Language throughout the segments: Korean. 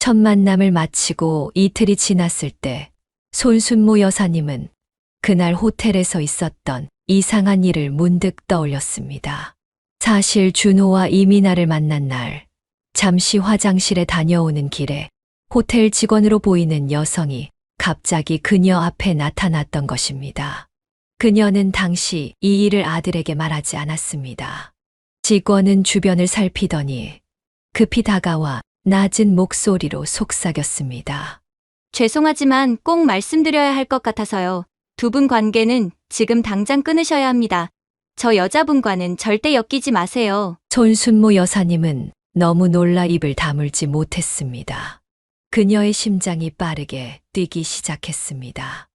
첫 만남을 마치고 이틀이 지났을 때 손순모 여사님은 그날 호텔에서 있었던 이상한 일을 문득 떠올렸습니다. 사실 준호와 이민아를 만난 날, 잠시 화장실에 다녀오는 길에 호텔 직원으로 보이는 여성이 갑자기 그녀 앞에 나타났던 것입니다. 그녀는 당시 이 일을 아들에게 말하지 않았습니다. 직원은 주변을 살피더니 급히 다가와 낮은 목소리로 속삭였습니다. 죄송하지만 꼭 말씀드려야 할 것 같아서요. 두 분 관계는 지금 당장 끊으셔야 합니다. 저 여자분과는 절대 엮이지 마세요. 손순모 여사님은 너무 놀라 입을 다물지 못했습니다. 그녀의 심장이 빠르게 뛰기 시작했습니다.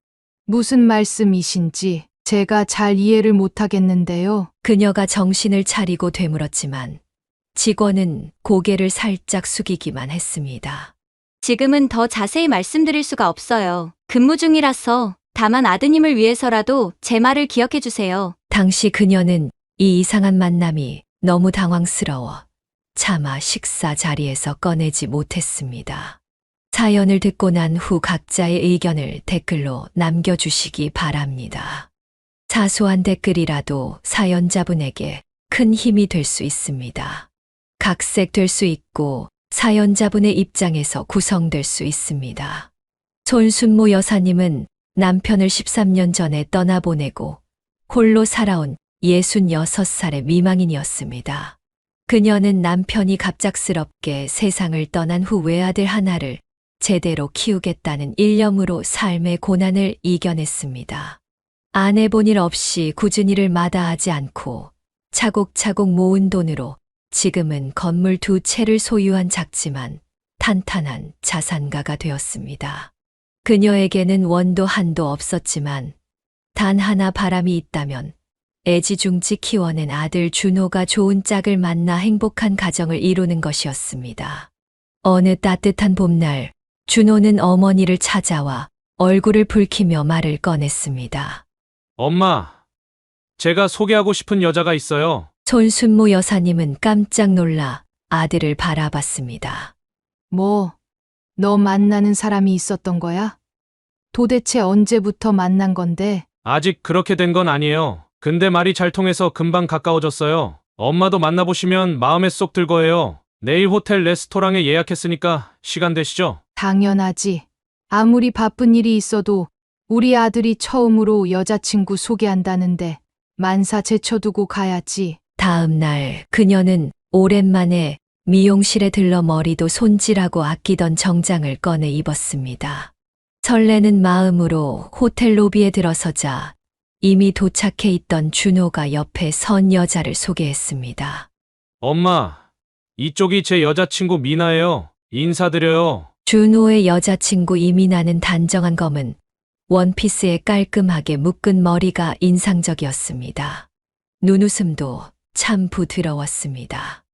무슨 말씀이신지 제가 잘 이해를 못하겠는데요. 그녀가 정신을 차리고 되물었지만 직원은 고개를 살짝 숙이기만 했습니다. 지금은 더 자세히 말씀드릴 수가 없어요. 근무 중이라서. 다만 아드님을 위해서라도 제 말을 기억해 주세요. 당시 그녀는 이 이상한 만남이 너무 당황스러워 차마 식사 자리에서 꺼내지 못했습니다. 사연을 듣고 난 후 각자의 의견을 댓글로 남겨주시기 바랍니다. 사소한 댓글이라도 사연자분에게 큰 힘이 될 수 있습니다. 각색될 수 있고 사연자분의 입장에서 구성될 수 있습니다. 손순모 여사님은 남편을 13년 전에 떠나보내고 홀로 살아온 66살의 미망인이었습니다. 그녀는 남편이 갑작스럽게 세상을 떠난 후 외아들 하나를 제대로 키우겠다는 일념으로 삶의 고난을 이겨냈습니다. 안 해본 일 없이 꾸준히 일을 마다하지 않고 차곡차곡 모은 돈으로 지금은 건물 2채를 소유한 작지만 탄탄한 자산가가 되었습니다. 그녀에게는 원도 한도 없었지만 단 하나 바람이 있다면 애지중지 키워낸 아들 준호가 좋은 짝을 만나 행복한 가정을 이루는 것이었습니다. 어느 따뜻한 봄날 준호는 어머니를 찾아와 얼굴을 붉히며 말을 꺼냈습니다. 엄마, 제가 소개하고 싶은 여자가 있어요. 손순모 여사님은 깜짝 놀라 아들을 바라봤습니다. 뭐, 너 만나는 사람이 있었던 거야? 도대체 언제부터 만난 건데? 아직 그렇게 된 건 아니에요. 근데 말이 잘 통해서 금방 가까워졌어요. 엄마도 만나보시면 마음에 쏙 들 거예요. 내일 호텔 레스토랑에 예약했으니까 시간 되시죠? 당연하지. 아무리 바쁜 일이 있어도 우리 아들이 처음으로 여자친구 소개한다는데 만사 제쳐두고 가야지. 다음 날 그녀는 오랜만에 미용실에 들러 머리도 손질하고 아끼던 정장을 꺼내 입었습니다. 설레는 마음으로 호텔 로비에 들어서자 이미 도착해 있던 준호가 옆에 선 여자를 소개했습니다. 엄마, 이쪽이 제 여자친구 미나예요. 인사드려요. 준호의 여자친구 이민아는 단정한 검은 원피스에 깔끔하게 묶은 머리가 인상적이었습니다. 눈웃음도 참 부드러웠습니다.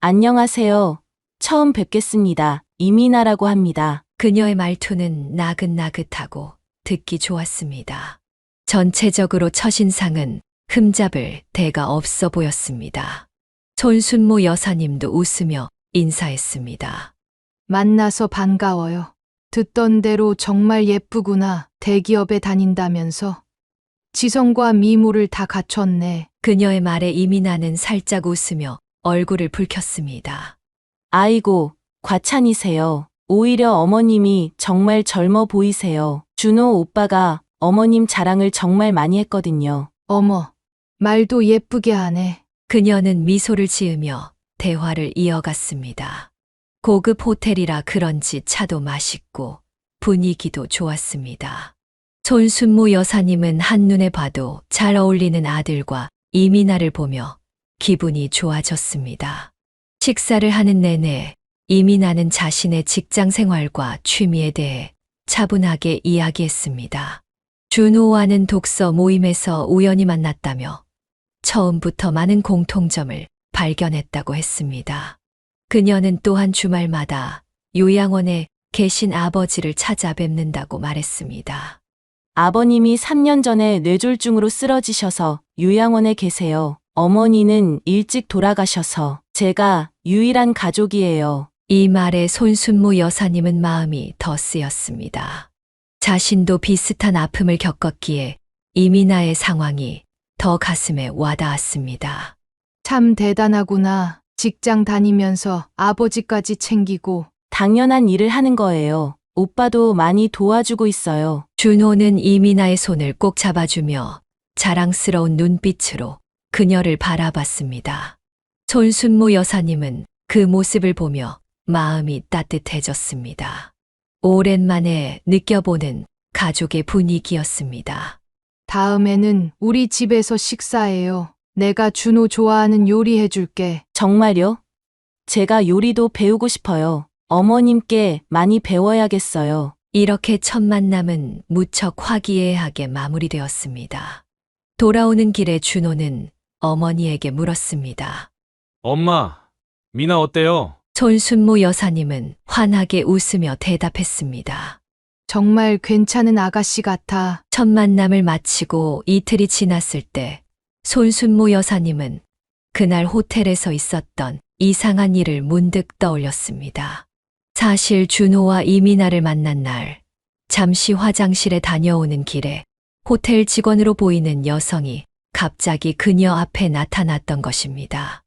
안녕하세요. 처음 뵙겠습니다. 이민아라고 합니다. 그녀의 말투는 나긋나긋하고 듣기 좋았습니다. 전체적으로 첫인상은 흠잡을 데가 없어 보였습니다. 손순모 여사님도 웃으며 인사했습니다. 만나서 반가워요. 듣던 대로 정말 예쁘구나. 대기업에 다닌다면서. 지성과 미모를 다 갖췄네. 그녀의 말에 이민아는 살짝 웃으며 얼굴을 붉혔습니다. 아이고, 과찬이세요. 오히려 어머님이 정말 젊어 보이세요. 준호 오빠가 어머님 자랑을 정말 많이 했거든요. 어머, 말도 예쁘게 하네. 그녀는 미소를 지으며 대화를 이어갔습니다. 고급 호텔이라 그런지 차도 맛있고 분위기도 좋았습니다. 손순모 여사님은 한눈에 봐도 잘 어울리는 아들과 이민아를 보며 기분이 좋아졌습니다. 식사를 하는 내내 이민아는 자신의 직장 생활과 취미에 대해 차분하게 이야기했습니다. 준호와는 독서 모임에서 우연히 만났다며 처음부터 많은 공통점을 발견했다고 했습니다. 그녀는 또한 주말마다 요양원에 계신 아버지를 찾아뵙는다고 말했습니다. 아버님이 3년 전에 뇌졸중으로 쓰러지셔서 요양원에 계세요. 어머니는 일찍 돌아가셔서 제가 유일한 가족이에요. 이 말에 손순모 여사님은 마음이 더 쓰였습니다. 자신도 비슷한 아픔을 겪었기에 이민아의 상황이 더 가슴에 와닿았습니다. 참 대단하구나. 직장 다니면서 아버지까지 챙기고. 당연한 일을 하는 거예요. 오빠도 많이 도와주고 있어요. 준호는 이민아의 손을 꼭 잡아주며 자랑스러운 눈빛으로 그녀를 바라봤습니다. 손순모 여사님은 그 모습을 보며 마음이 따뜻해졌습니다. 오랜만에 느껴보는 가족의 분위기였습니다. 다음에는 우리 집에서 식사해요. 내가 준호 좋아하는 요리 해줄게. 정말요? 제가 요리도 배우고 싶어요. 어머님께 많이 배워야겠어요. 이렇게 첫 만남은 무척 화기애애하게 마무리되었습니다. 돌아오는 길에 준호는 어머니에게 물었습니다. 엄마, 미나 어때요? 손순모 여사님은 환하게 웃으며 대답했습니다. 정말 괜찮은 아가씨 같아. 첫 만남을 마치고 이틀이 지났을 때 손순모 여사님은 그날 호텔에서 있었던 이상한 일을 문득 떠올렸습니다. 사실 준호와 이민아를 만난 날, 잠시 화장실에 다녀오는 길에 호텔 직원으로 보이는 여성이 갑자기 그녀 앞에 나타났던 것입니다.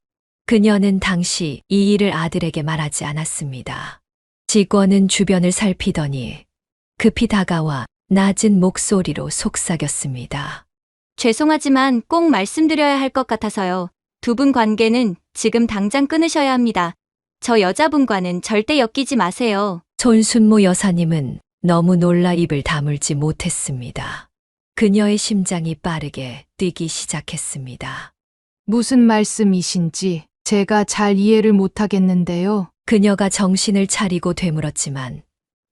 그녀는 당시 이 일을 아들에게 말하지 않았습니다. 직원은 주변을 살피더니 급히 다가와 낮은 목소리로 속삭였습니다. 죄송하지만 꼭 말씀드려야 할 것 같아서요. 두 분 관계는 지금 당장 끊으셔야 합니다. 저 여자분과는 절대 엮이지 마세요. 손순모 여사님은 너무 놀라 입을 다물지 못했습니다. 그녀의 심장이 빠르게 뛰기 시작했습니다. 무슨 말씀이신지 제가 잘 이해를 못하겠는데요. 그녀가 정신을 차리고 되물었지만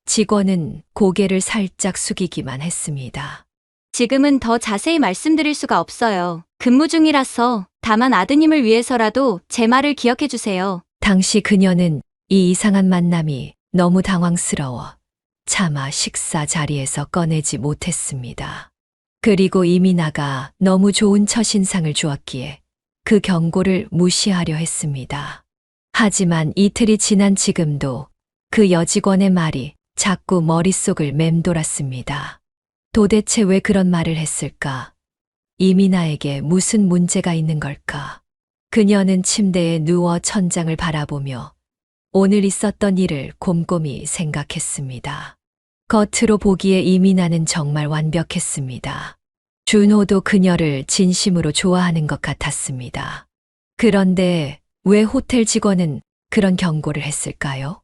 직원은 고개를 살짝 숙이기만 했습니다. 지금은 더 자세히 말씀드릴 수가 없어요. 근무 중이라서 다만 아드님을 위해서라도 제 말을 기억해 주세요. 당시 그녀는 이 이상한 만남이 너무 당황스러워 차마 식사 자리에서 꺼내지 못했습니다. 그리고 이민아가 너무 좋은 첫인상을 주었기에 그 경고를 무시하려 했습니다. 하지만 이틀이 지난 지금도 그 여직원의 말이 자꾸 머릿속을 맴돌았습니다. 도대체 왜 그런 말을 했을까? 이민아에게 무슨 문제가 있는 걸까? 그녀는 침대에 누워 천장을 바라보며 오늘 있었던 일을 곰곰이 생각했습니다. 겉으로 보기에 이민아는 정말 완벽했습니다. 준호도 그녀를 진심으로 좋아하는 것 같았습니다. 그런데 왜 호텔 직원은 그런 경고를 했을까요?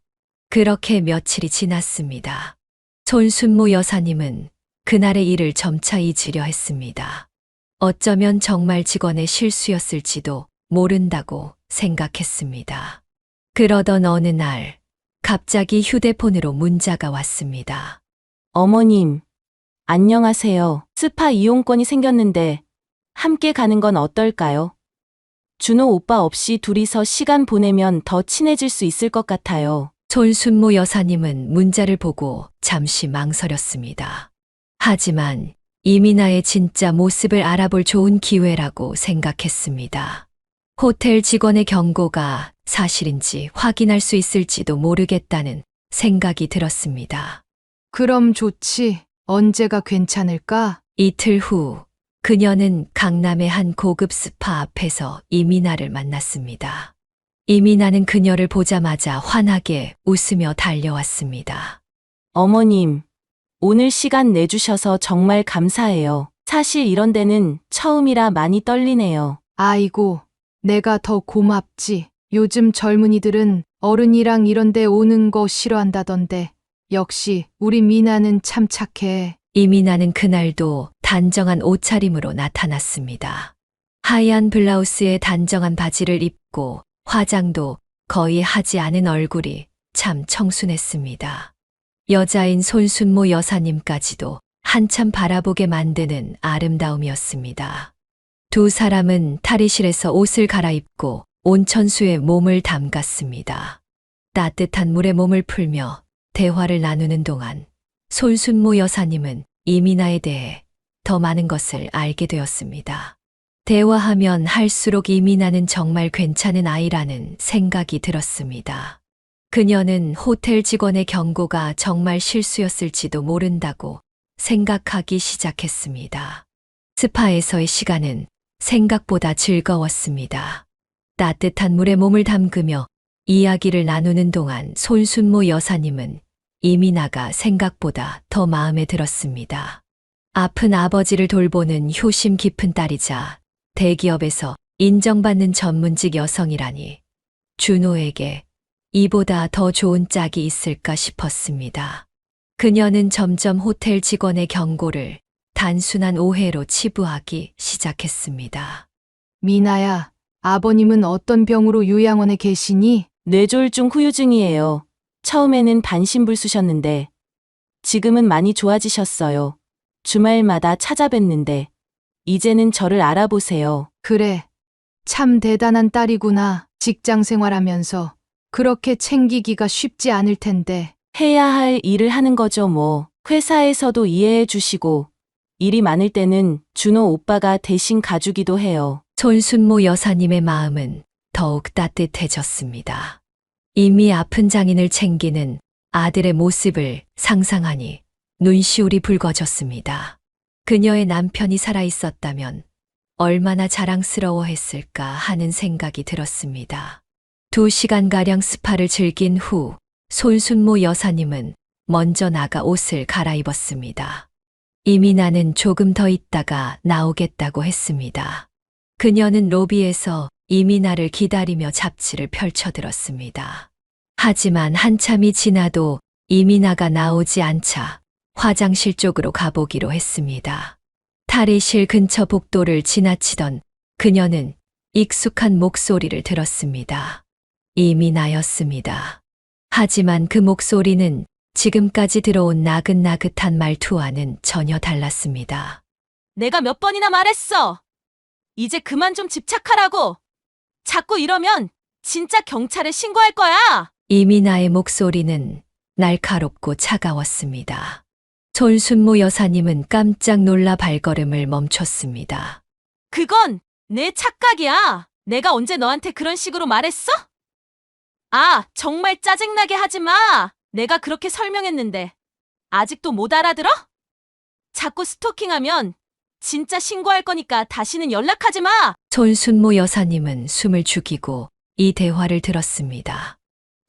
그렇게 며칠이 지났습니다. 손순모 여사님은 그날의 일을 점차 잊으려 했습니다. 어쩌면 정말 직원의 실수였을지도 모른다고 생각했습니다. 그러던 어느 날 갑자기 휴대폰으로 문자가 왔습니다. 어머님, 안녕하세요. 스파 이용권이 생겼는데 함께 가는 건 어떨까요? 준호 오빠 없이 둘이서 시간 보내면 더 친해질 수 있을 것 같아요. 손순모 여사님은 문자를 보고 잠시 망설였습니다. 하지만 이민아의 진짜 모습을 알아볼 좋은 기회라고 생각했습니다. 호텔 직원의 경고가 사실인지 확인할 수 있을지도 모르겠다는 생각이 들었습니다. 그럼 좋지. 언제가 괜찮을까? 이틀 후 그녀는 강남의 한 고급 스파 앞에서 이민아를 만났습니다. 이민아는 그녀를 보자마자 환하게 웃으며 달려왔습니다. 어머님, 오늘 시간 내주셔서 정말 감사해요. 사실 이런 데는 처음이라 많이 떨리네요. 아이고, 내가 더 고맙지. 요즘 젊은이들은 어른이랑 이런 데 오는 거 싫어한다던데. 역시 우리 미나는 참 착해. 이민아는 그날도 단정한 옷차림으로 나타났습니다. 하얀 블라우스에 단정한 바지를 입고 화장도 거의 하지 않은 얼굴이 참 청순했습니다. 여자인 손순모 여사님까지도 한참 바라보게 만드는 아름다움이었습니다. 두 사람은 탈의실에서 옷을 갈아입고 온천수에 몸을 담갔습니다. 따뜻한 물에 몸을 풀며 대화를 나누는 동안 손순모 여사님은 이민아에 대해 더 많은 것을 알게 되었습니다. 대화하면 할수록 이민아는 정말 괜찮은 아이라는 생각이 들었습니다. 그녀는 호텔 직원의 경고가 정말 실수였을지도 모른다고 생각하기 시작했습니다. 스파에서의 시간은 생각보다 즐거웠습니다. 따뜻한 물에 몸을 담그며 이야기를 나누는 동안 손순모 여사님은 이민아가 생각보다 더 마음에 들었습니다. 아픈 아버지를 돌보는 효심 깊은 딸이자 대기업에서 인정받는 전문직 여성이라니 준호에게 이보다 더 좋은 짝이 있을까 싶었습니다. 그녀는 점점 호텔 직원의 경고를 단순한 오해로 치부하기 시작했습니다. 미나야, 아버님은 어떤 병으로 요양원에 계시니? 뇌졸중 후유증이에요. 처음에는 반신불수셨는데 지금은 많이 좋아지셨어요. 주말마다 찾아뵙는데 이제는 저를 알아보세요. 그래. 참 대단한 딸이구나. 직장 생활하면서 그렇게 챙기기가 쉽지 않을 텐데. 해야 할 일을 하는 거죠, 뭐. 회사에서도 이해해 주시고 일이 많을 때는 준호 오빠가 대신 가주기도 해요. 손순모 여사님의 마음은 더욱 따뜻해졌습니다. 이미 아픈 장인을 챙기는 아들의 모습을 상상하니 눈시울이 붉어졌습니다. 그녀의 남편이 살아있었다면 얼마나 자랑스러워했을까 하는 생각이 들었습니다. 2시간가량 스파를 즐긴 후 손순모 여사님은 먼저 나가 옷을 갈아입었습니다. 이민아는 조금 더 있다가 나오겠다고 했습니다. 그녀는 로비에서 이민아를 기다리며 잡지를 펼쳐들었습니다. 하지만 한참이 지나도 이민아가 나오지 않자 화장실 쪽으로 가보기로 했습니다. 탈의실 근처 복도를 지나치던 그녀는 익숙한 목소리를 들었습니다. 이민아였습니다. 하지만 그 목소리는 지금까지 들어온 나긋나긋한 말투와는 전혀 달랐습니다. 내가 몇 번이나 말했어. 이제 그만 좀 집착하라고. 자꾸 이러면 진짜 경찰에 신고할 거야. 이민아의 목소리는 날카롭고 차가웠습니다. 손순모 여사님은 깜짝 놀라 발걸음을 멈췄습니다. 그건 내 착각이야. 내가 언제 너한테 그런 식으로 말했어? 아, 정말 짜증나게 하지 마. 내가 그렇게 설명했는데 아직도 못 알아들어? 자꾸 스토킹하면 진짜 신고할 거니까 다시는 연락하지 마. 손순모 여사님은 숨을 죽이고 이 대화를 들었습니다.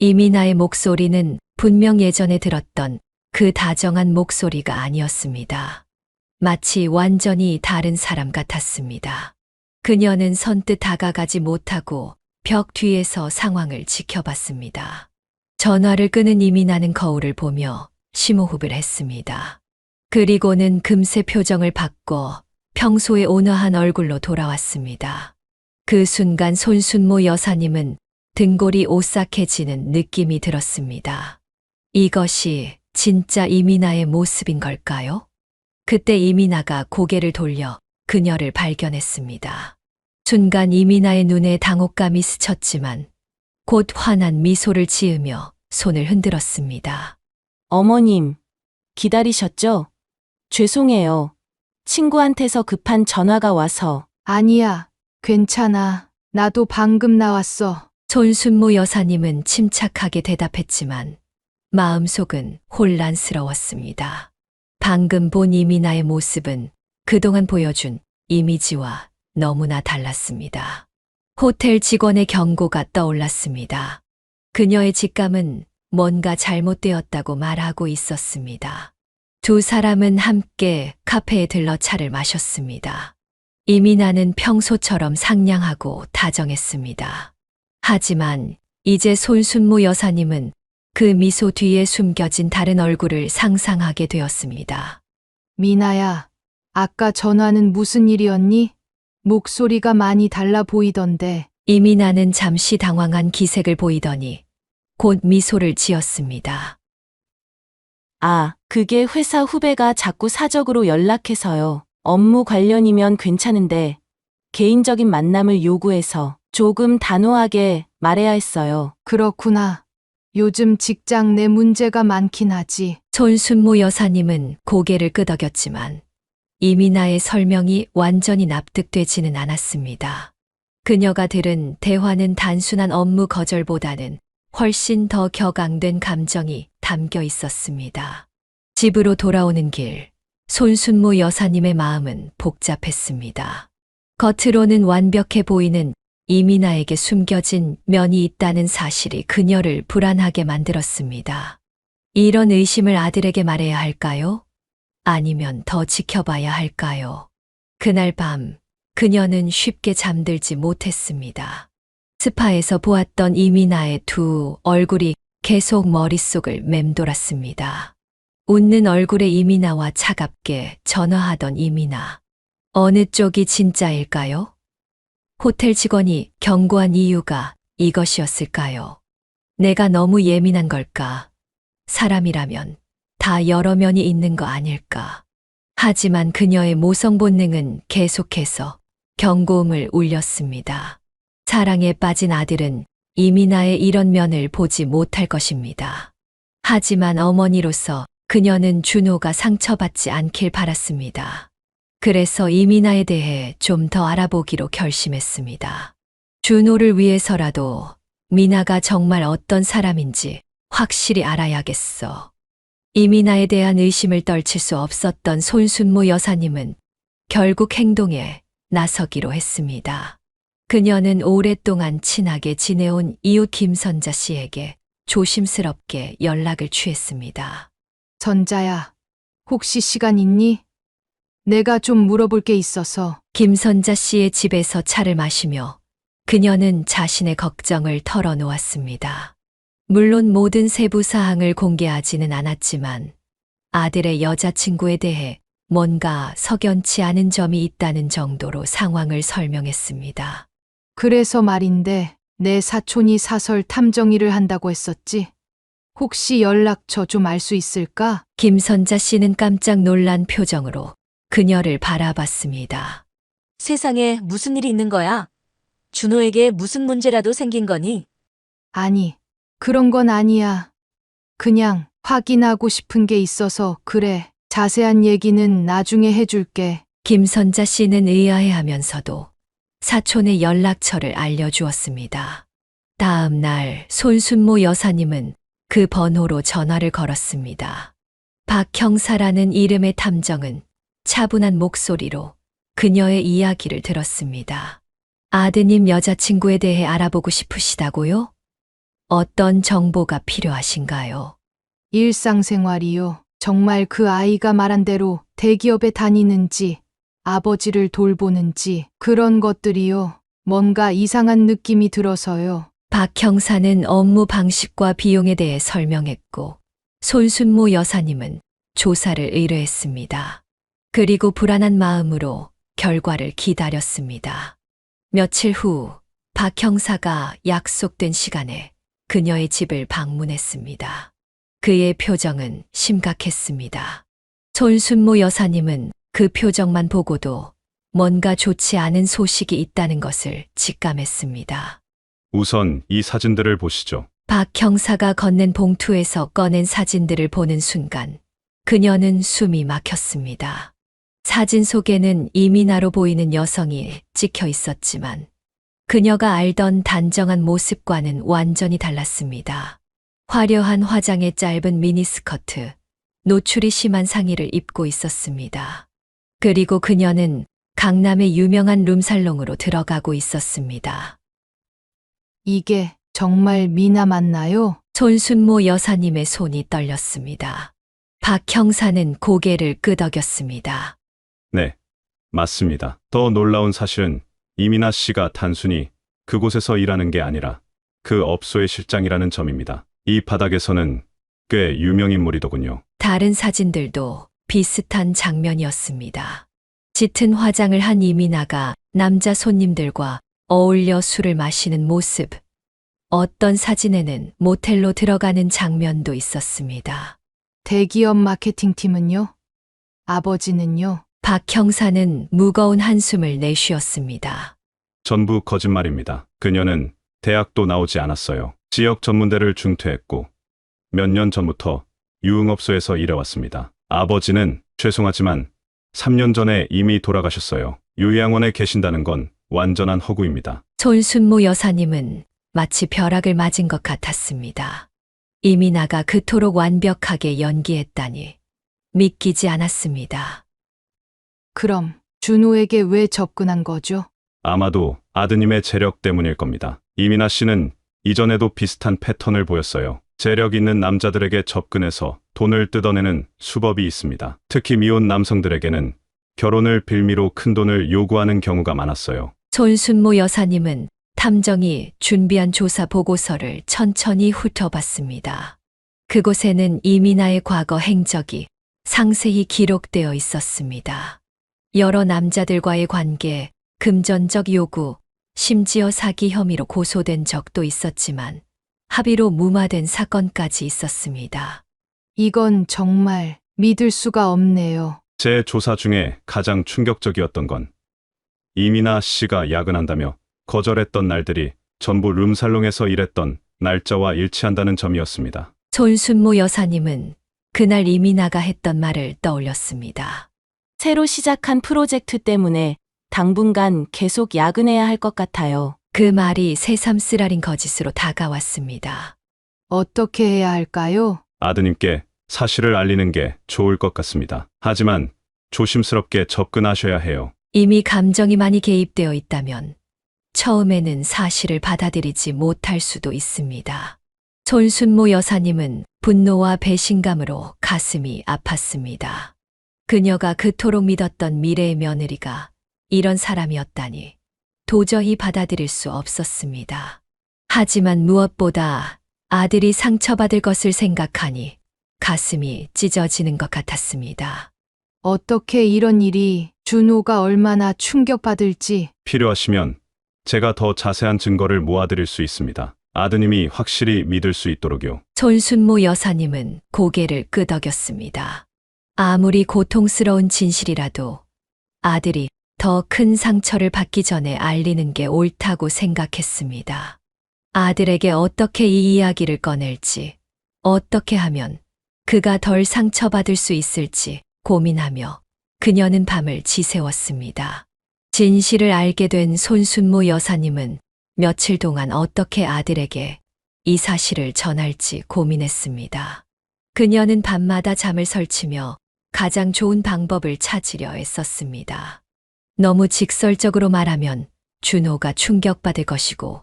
이민아의 목소리는 분명 예전에 들었던 그 다정한 목소리가 아니었습니다. 마치 완전히 다른 사람 같았습니다. 그녀는 선뜻 다가가지 못하고 벽 뒤에서 상황을 지켜봤습니다. 전화를 끄는 이민아는 거울을 보며 심호흡을 했습니다. 그리고는 금세 표정을 바꿔 평소의 온화한 얼굴로 돌아왔습니다. 그 순간 손순모 여사님은 등골이 오싹해지는 느낌이 들었습니다. 이것이 진짜 이민아의 모습인 걸까요? 그때 이민아가 고개를 돌려 그녀를 발견했습니다. 순간 이민아의 눈에 당혹감이 스쳤지만 곧 환한 미소를 지으며 손을 흔들었습니다. 어머님, 기다리셨죠? 죄송해요. 친구한테서 급한 전화가 와서. 아니야, 괜찮아. 나도 방금 나왔어. 손순모 여사님은 침착하게 대답했지만 마음속은 혼란스러웠습니다. 방금 본 이민아의 모습은 그동안 보여준 이미지와 너무나 달랐습니다. 호텔 직원의 경고가 떠올랐습니다. 그녀의 직감은 뭔가 잘못되었다고 말하고 있었습니다. 두 사람은 함께 카페에 들러 차를 마셨습니다. 이민아는 평소처럼 상냥하고 다정했습니다. 하지만 이제 손순모 여사님은 그 미소 뒤에 숨겨진 다른 얼굴을 상상하게 되었습니다. 미나야, 아까 전화는 무슨 일이었니? 목소리가 많이 달라 보이던데. 이민아는 잠시 당황한 기색을 보이더니 곧 미소를 지었습니다. 아, 그게 회사 후배가 자꾸 사적으로 연락해서요. 업무 관련이면 괜찮은데 개인적인 만남을 요구해서 조금 단호하게 말해야 했어요. 그렇구나. 요즘 직장 내 문제가 많긴 하지. 손순모 여사님은 고개를 끄덕였지만 이민아의 설명이 완전히 납득되지는 않았습니다. 그녀가 들은 대화는 단순한 업무 거절보다는 훨씬 더 격앙된 감정이 담겨 있었습니다. 집으로 돌아오는 길, 손순모 여사님의 마음은 복잡했습니다. 겉으로는 완벽해 보이는 이민아에게 숨겨진 면이 있다는 사실이 그녀를 불안하게 만들었습니다. 이런 의심을 아들에게 말해야 할까요? 아니면 더 지켜봐야 할까요? 그날 밤, 그녀는 쉽게 잠들지 못했습니다. 스파에서 보았던 이민아의 두 얼굴이 계속 머릿속을 맴돌았습니다. 웃는 얼굴의 이민아와 차갑게 전화하던 이민아. 어느 쪽이 진짜일까요? 호텔 직원이 경고한 이유가 이것이었을까요? 내가 너무 예민한 걸까? 사람이라면 다 여러 면이 있는 거 아닐까? 하지만 그녀의 모성 본능은 계속해서 경고음을 울렸습니다. 사랑에 빠진 아들은 이민아의 이런 면을 보지 못할 것입니다. 하지만 어머니로서 그녀는 준호가 상처받지 않길 바랐습니다. 그래서 이민아에 대해 좀 더 알아보기로 결심했습니다. 준호를 위해서라도 미나가 정말 어떤 사람인지 확실히 알아야겠어. 이민아에 대한 의심을 떨칠 수 없었던 손순모 여사님은 결국 행동에 나서기로 했습니다. 그녀는 오랫동안 친하게 지내온 이웃 김선자 씨에게 조심스럽게 연락을 취했습니다. 선자야, 혹시 시간 있니? 내가 좀 물어볼 게 있어서. 김선자 씨의 집에서 차를 마시며 그녀는 자신의 걱정을 털어놓았습니다. 물론 모든 세부 사항을 공개하지는 않았지만 아들의 여자친구에 대해 뭔가 석연치 않은 점이 있다는 정도로 상황을 설명했습니다. 그래서 말인데 내 사촌이 사설 탐정 일을 한다고 했었지? 혹시 연락처 좀 알 수 있을까? 김선자 씨는 깜짝 놀란 표정으로 그녀를 바라봤습니다. 세상에 무슨 일이 있는 거야? 준호에게 무슨 문제라도 생긴 거니? 아니, 그런 건 아니야. 그냥 확인하고 싶은 게 있어서 그래. 자세한 얘기는 나중에 해줄게. 김선자 씨는 의아해하면서도 사촌의 연락처를 알려주었습니다. 다음 날 손순모 여사님은 그 번호로 전화를 걸었습니다. 박 형사라는 이름의 탐정은 차분한 목소리로 그녀의 이야기를 들었습니다. 아드님 여자친구에 대해 알아보고 싶으시다고요? 어떤 정보가 필요하신가요? 일상생활이요. 정말 그 아이가 말한 대로 대기업에 다니는지, 아버지를 돌보는지, 그런 것들이요. 뭔가 이상한 느낌이 들어서요. 박 형사는 업무 방식과 비용에 대해 설명했고 손순모 여사님은 조사를 의뢰했습니다. 그리고 불안한 마음으로 결과를 기다렸습니다. 며칠 후 박 형사가 약속된 시간에 그녀의 집을 방문했습니다. 그의 표정은 심각했습니다. 손순모 여사님은 그 표정만 보고도 뭔가 좋지 않은 소식이 있다는 것을 직감했습니다. 우선 이 사진들을 보시죠. 박 형사가 건넨 봉투에서 꺼낸 사진들을 보는 순간 그녀는 숨이 막혔습니다. 사진 속에는 이민아로 보이는 여성이 찍혀 있었지만 그녀가 알던 단정한 모습과는 완전히 달랐습니다. 화려한 화장에 짧은 미니스커트, 노출이 심한 상의를 입고 있었습니다. 그리고 그녀는 강남의 유명한 룸살롱으로 들어가고 있었습니다. 이게 정말 미나 맞나요? 손순모 여사님의 손이 떨렸습니다. 박 형사는 고개를 끄덕였습니다. 네, 맞습니다. 더 놀라운 사실은 이민아 씨가 단순히 그곳에서 일하는 게 아니라 그 업소의 실장이라는 점입니다. 이 바닥에서는 꽤 유명인물이더군요. 다른 사진들도 비슷한 장면이었습니다. 짙은 화장을 한 이민아가 남자 손님들과 어울려 술을 마시는 모습. 어떤 사진에는 모텔로 들어가는 장면도 있었습니다. 대기업 마케팅팀은요? 아버지는요? 박 형사는 무거운 한숨을 내쉬었습니다. 전부 거짓말입니다. 그녀는 대학도 나오지 않았어요. 지역 전문대를 중퇴했고 몇 년 전부터 유흥업소에서 일해왔습니다. 아버지는 죄송하지만 3년 전에 이미 돌아가셨어요. 요양원에 계신다는 건 완전한 허구입니다. 손순모 여사님은 마치 벼락을 맞은 것 같았습니다. 이민아가 그토록 완벽하게 연기했다니 믿기지 않았습니다. 그럼 준호에게 왜 접근한 거죠? 아마도 아드님의 재력 때문일 겁니다. 이민아 씨는 이전에도 비슷한 패턴을 보였어요. 재력 있는 남자들에게 접근해서 돈을 뜯어내는 수법이 있습니다. 특히 미혼 남성들에게는 결혼을 빌미로 큰 돈을 요구하는 경우가 많았어요. 손순모 여사님은 탐정이 준비한 조사 보고서를 천천히 훑어봤습니다. 그곳에는 이민아의 과거 행적이 상세히 기록되어 있었습니다. 여러 남자들과의 관계, 금전적 요구, 심지어 사기 혐의로 고소된 적도 있었지만 합의로 무마된 사건까지 있었습니다. 이건 정말 믿을 수가 없네요. 제 조사 중에 가장 충격적이었던 건 이민아 씨가 야근한다며 거절했던 날들이 전부 룸살롱에서 일했던 날짜와 일치한다는 점이었습니다. 손순모 여사님은 그날 이민아가 했던 말을 떠올렸습니다. 새로 시작한 프로젝트 때문에 당분간 계속 야근해야 할 것 같아요. 그 말이 새삼스라린 거짓으로 다가왔습니다. 어떻게 해야 할까요? 아드님께 사실을 알리는 게 좋을 것 같습니다. 하지만 조심스럽게 접근하셔야 해요. 이미 감정이 많이 개입되어 있다면 처음에는 사실을 받아들이지 못할 수도 있습니다. 손순모 여사님은 분노와 배신감으로 가슴이 아팠습니다. 그녀가 그토록 믿었던 미래의 며느리가 이런 사람이었다니 도저히 받아들일 수 없었습니다. 하지만 무엇보다 아들이 상처받을 것을 생각하니 가슴이 찢어지는 것 같았습니다. 어떻게 이런 일이 준호가 얼마나 충격받을지. 필요하시면 제가 더 자세한 증거를 모아드릴 수 있습니다. 아드님이 확실히 믿을 수 있도록요. 손순모 여사님은 고개를 끄덕였습니다. 아무리 고통스러운 진실이라도 아들이 더 큰 상처를 받기 전에 알리는 게 옳다고 생각했습니다. 아들에게 어떻게 이 이야기를 꺼낼지, 어떻게 하면 그가 덜 상처받을 수 있을지 고민하며 그녀는 밤을 지새웠습니다. 진실을 알게 된 손순모 여사님은 며칠 동안 어떻게 아들에게 이 사실을 전할지 고민했습니다. 그녀는 밤마다 잠을 설치며 가장 좋은 방법을 찾으려 애썼습니다. 너무 직설적으로 말하면 준호가 충격받을 것이고,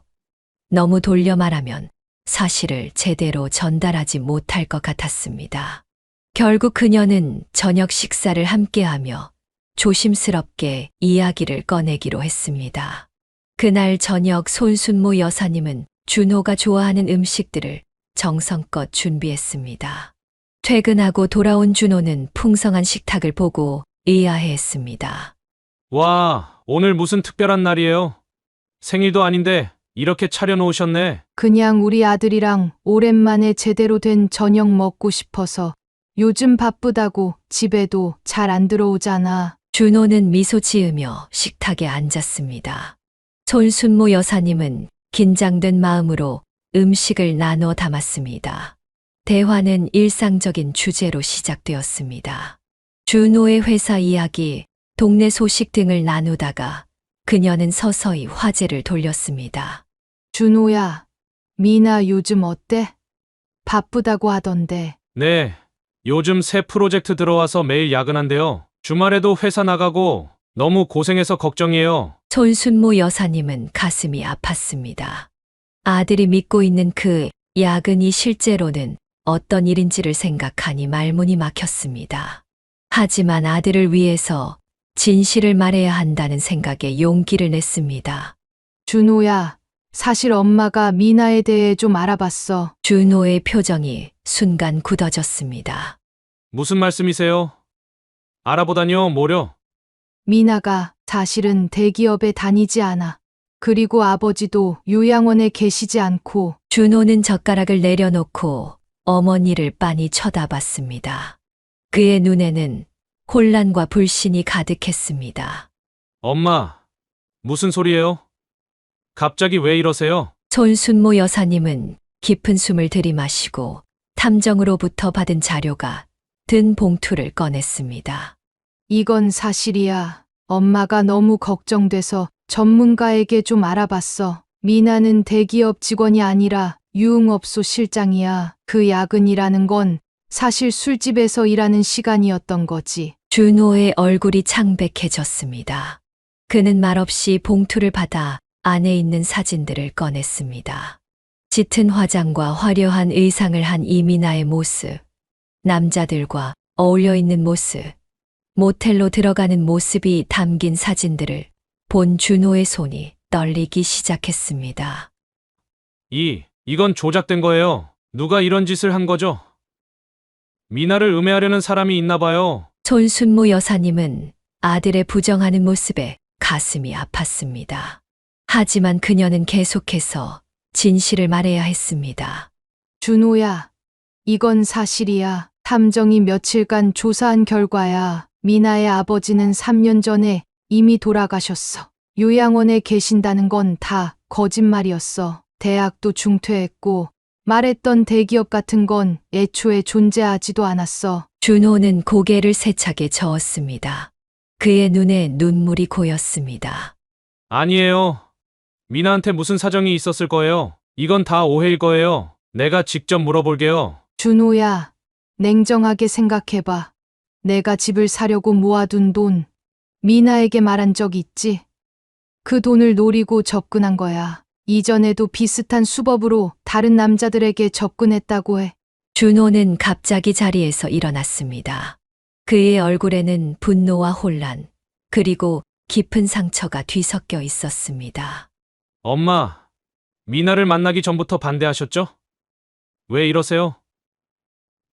너무 돌려 말하면 사실을 제대로 전달하지 못할 것 같았습니다. 결국 그녀는 저녁 식사를 함께하며 조심스럽게 이야기를 꺼내기로 했습니다. 그날 저녁 손순모 여사님은 준호가 좋아하는 음식들을 정성껏 준비했습니다. 퇴근하고 돌아온 준호는 풍성한 식탁을 보고 의아해했습니다. 와, 오늘 무슨 특별한 날이에요? 생일도 아닌데 이렇게 차려놓으셨네. 그냥 우리 아들이랑 오랜만에 제대로 된 저녁 먹고 싶어서. 요즘 바쁘다고 집에도 잘 안 들어오잖아. 준호는 미소 지으며 식탁에 앉았습니다. 손순모 여사님은 긴장된 마음으로 음식을 나눠 담았습니다. 대화는 일상적인 주제로 시작되었습니다. 준호의 회사 이야기, 동네 소식 등을 나누다가 그녀는 서서히 화제를 돌렸습니다. 준호야, 미나 요즘 어때? 바쁘다고 하던데. 네, 요즘 새 프로젝트 들어와서 매일 야근한대요. 주말에도 회사 나가고 너무 고생해서 걱정이에요. 손순모 여사님은 가슴이 아팠습니다. 아들이 믿고 있는 그 야근이 실제로는 어떤 일인지를 생각하니 말문이 막혔습니다. 하지만 아들을 위해서 진실을 말해야 한다는 생각에 용기를 냈습니다. 준호야, 사실 엄마가 미나에 대해 좀 알아봤어. 준호의 표정이 순간 굳어졌습니다. 무슨 말씀이세요? 알아보다니요, 뭐려? 미나가 사실은 대기업에 다니지 않아. 그리고 아버지도 요양원에 계시지 않고. 준호는 젓가락을 내려놓고 어머니를 빤히 쳐다봤습니다. 그의 눈에는 혼란과 불신이 가득했습니다. 엄마, 무슨 소리예요? 갑자기 왜 이러세요? 손순모 여사님은 깊은 숨을 들이마시고 탐정으로부터 받은 자료가 든 봉투를 꺼냈습니다. 이건 사실이야. 엄마가 너무 걱정돼서 전문가에게 좀 알아봤어. 미나는 대기업 직원이 아니라 유흥업소 실장이야. 그 야근이라는 건 사실 술집에서 일하는 시간이었던 거지. 준호의 얼굴이 창백해졌습니다. 그는 말없이 봉투를 받아 안에 있는 사진들을 꺼냈습니다. 짙은 화장과 화려한 의상을 한 이민아의 모습, 남자들과 어울려 있는 모습, 모텔로 들어가는 모습이 담긴 사진들을 본 준호의 손이 떨리기 시작했습니다. 이건 조작된 거예요. 누가 이런 짓을 한 거죠? 미나를 음해하려는 사람이 있나 봐요. 손순모 여사님은 아들의 부정하는 모습에 가슴이 아팠습니다. 하지만 그녀는 계속해서 진실을 말해야 했습니다. 준호야, 이건 사실이야. 탐정이 며칠간 조사한 결과야. 미나의 아버지는 3년 전에 이미 돌아가셨어. 요양원에 계신다는 건 다 거짓말이었어. 대학도 중퇴했고 말했던 대기업 같은 건 애초에 존재하지도 않았어. 준호는 고개를 세차게 저었습니다. 그의 눈에 눈물이 고였습니다. 아니에요. 미나한테 무슨 사정이 있었을 거예요. 이건 다 오해일 거예요. 내가 직접 물어볼게요. 준호야, 냉정하게 생각해봐. 내가 집을 사려고 모아둔 돈, 미나에게 말한 적 있지? 그 돈을 노리고 접근한 거야. 이전에도 비슷한 수법으로 다른 남자들에게 접근했다고 해. 준호는 갑자기 자리에서 일어났습니다. 그의 얼굴에는 분노와 혼란, 그리고 깊은 상처가 뒤섞여 있었습니다. 엄마, 미나를 만나기 전부터 반대하셨죠? 왜 이러세요?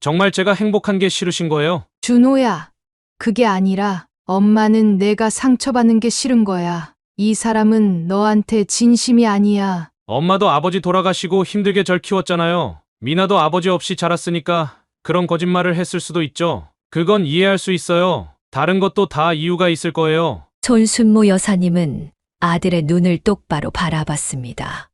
정말 제가 행복한 게 싫으신 거예요? 준호야, 그게 아니라 엄마는 내가 상처받는 게 싫은 거야. 이 사람은 너한테 진심이 아니야. 엄마도 아버지 돌아가시고 힘들게 절 키웠잖아요. 미나도 아버지 없이 자랐으니까 그런 거짓말을 했을 수도 있죠. 그건 이해할 수 있어요. 다른 것도 다 이유가 있을 거예요. 손순모 여사님은 아들의 눈을 똑바로 바라봤습니다.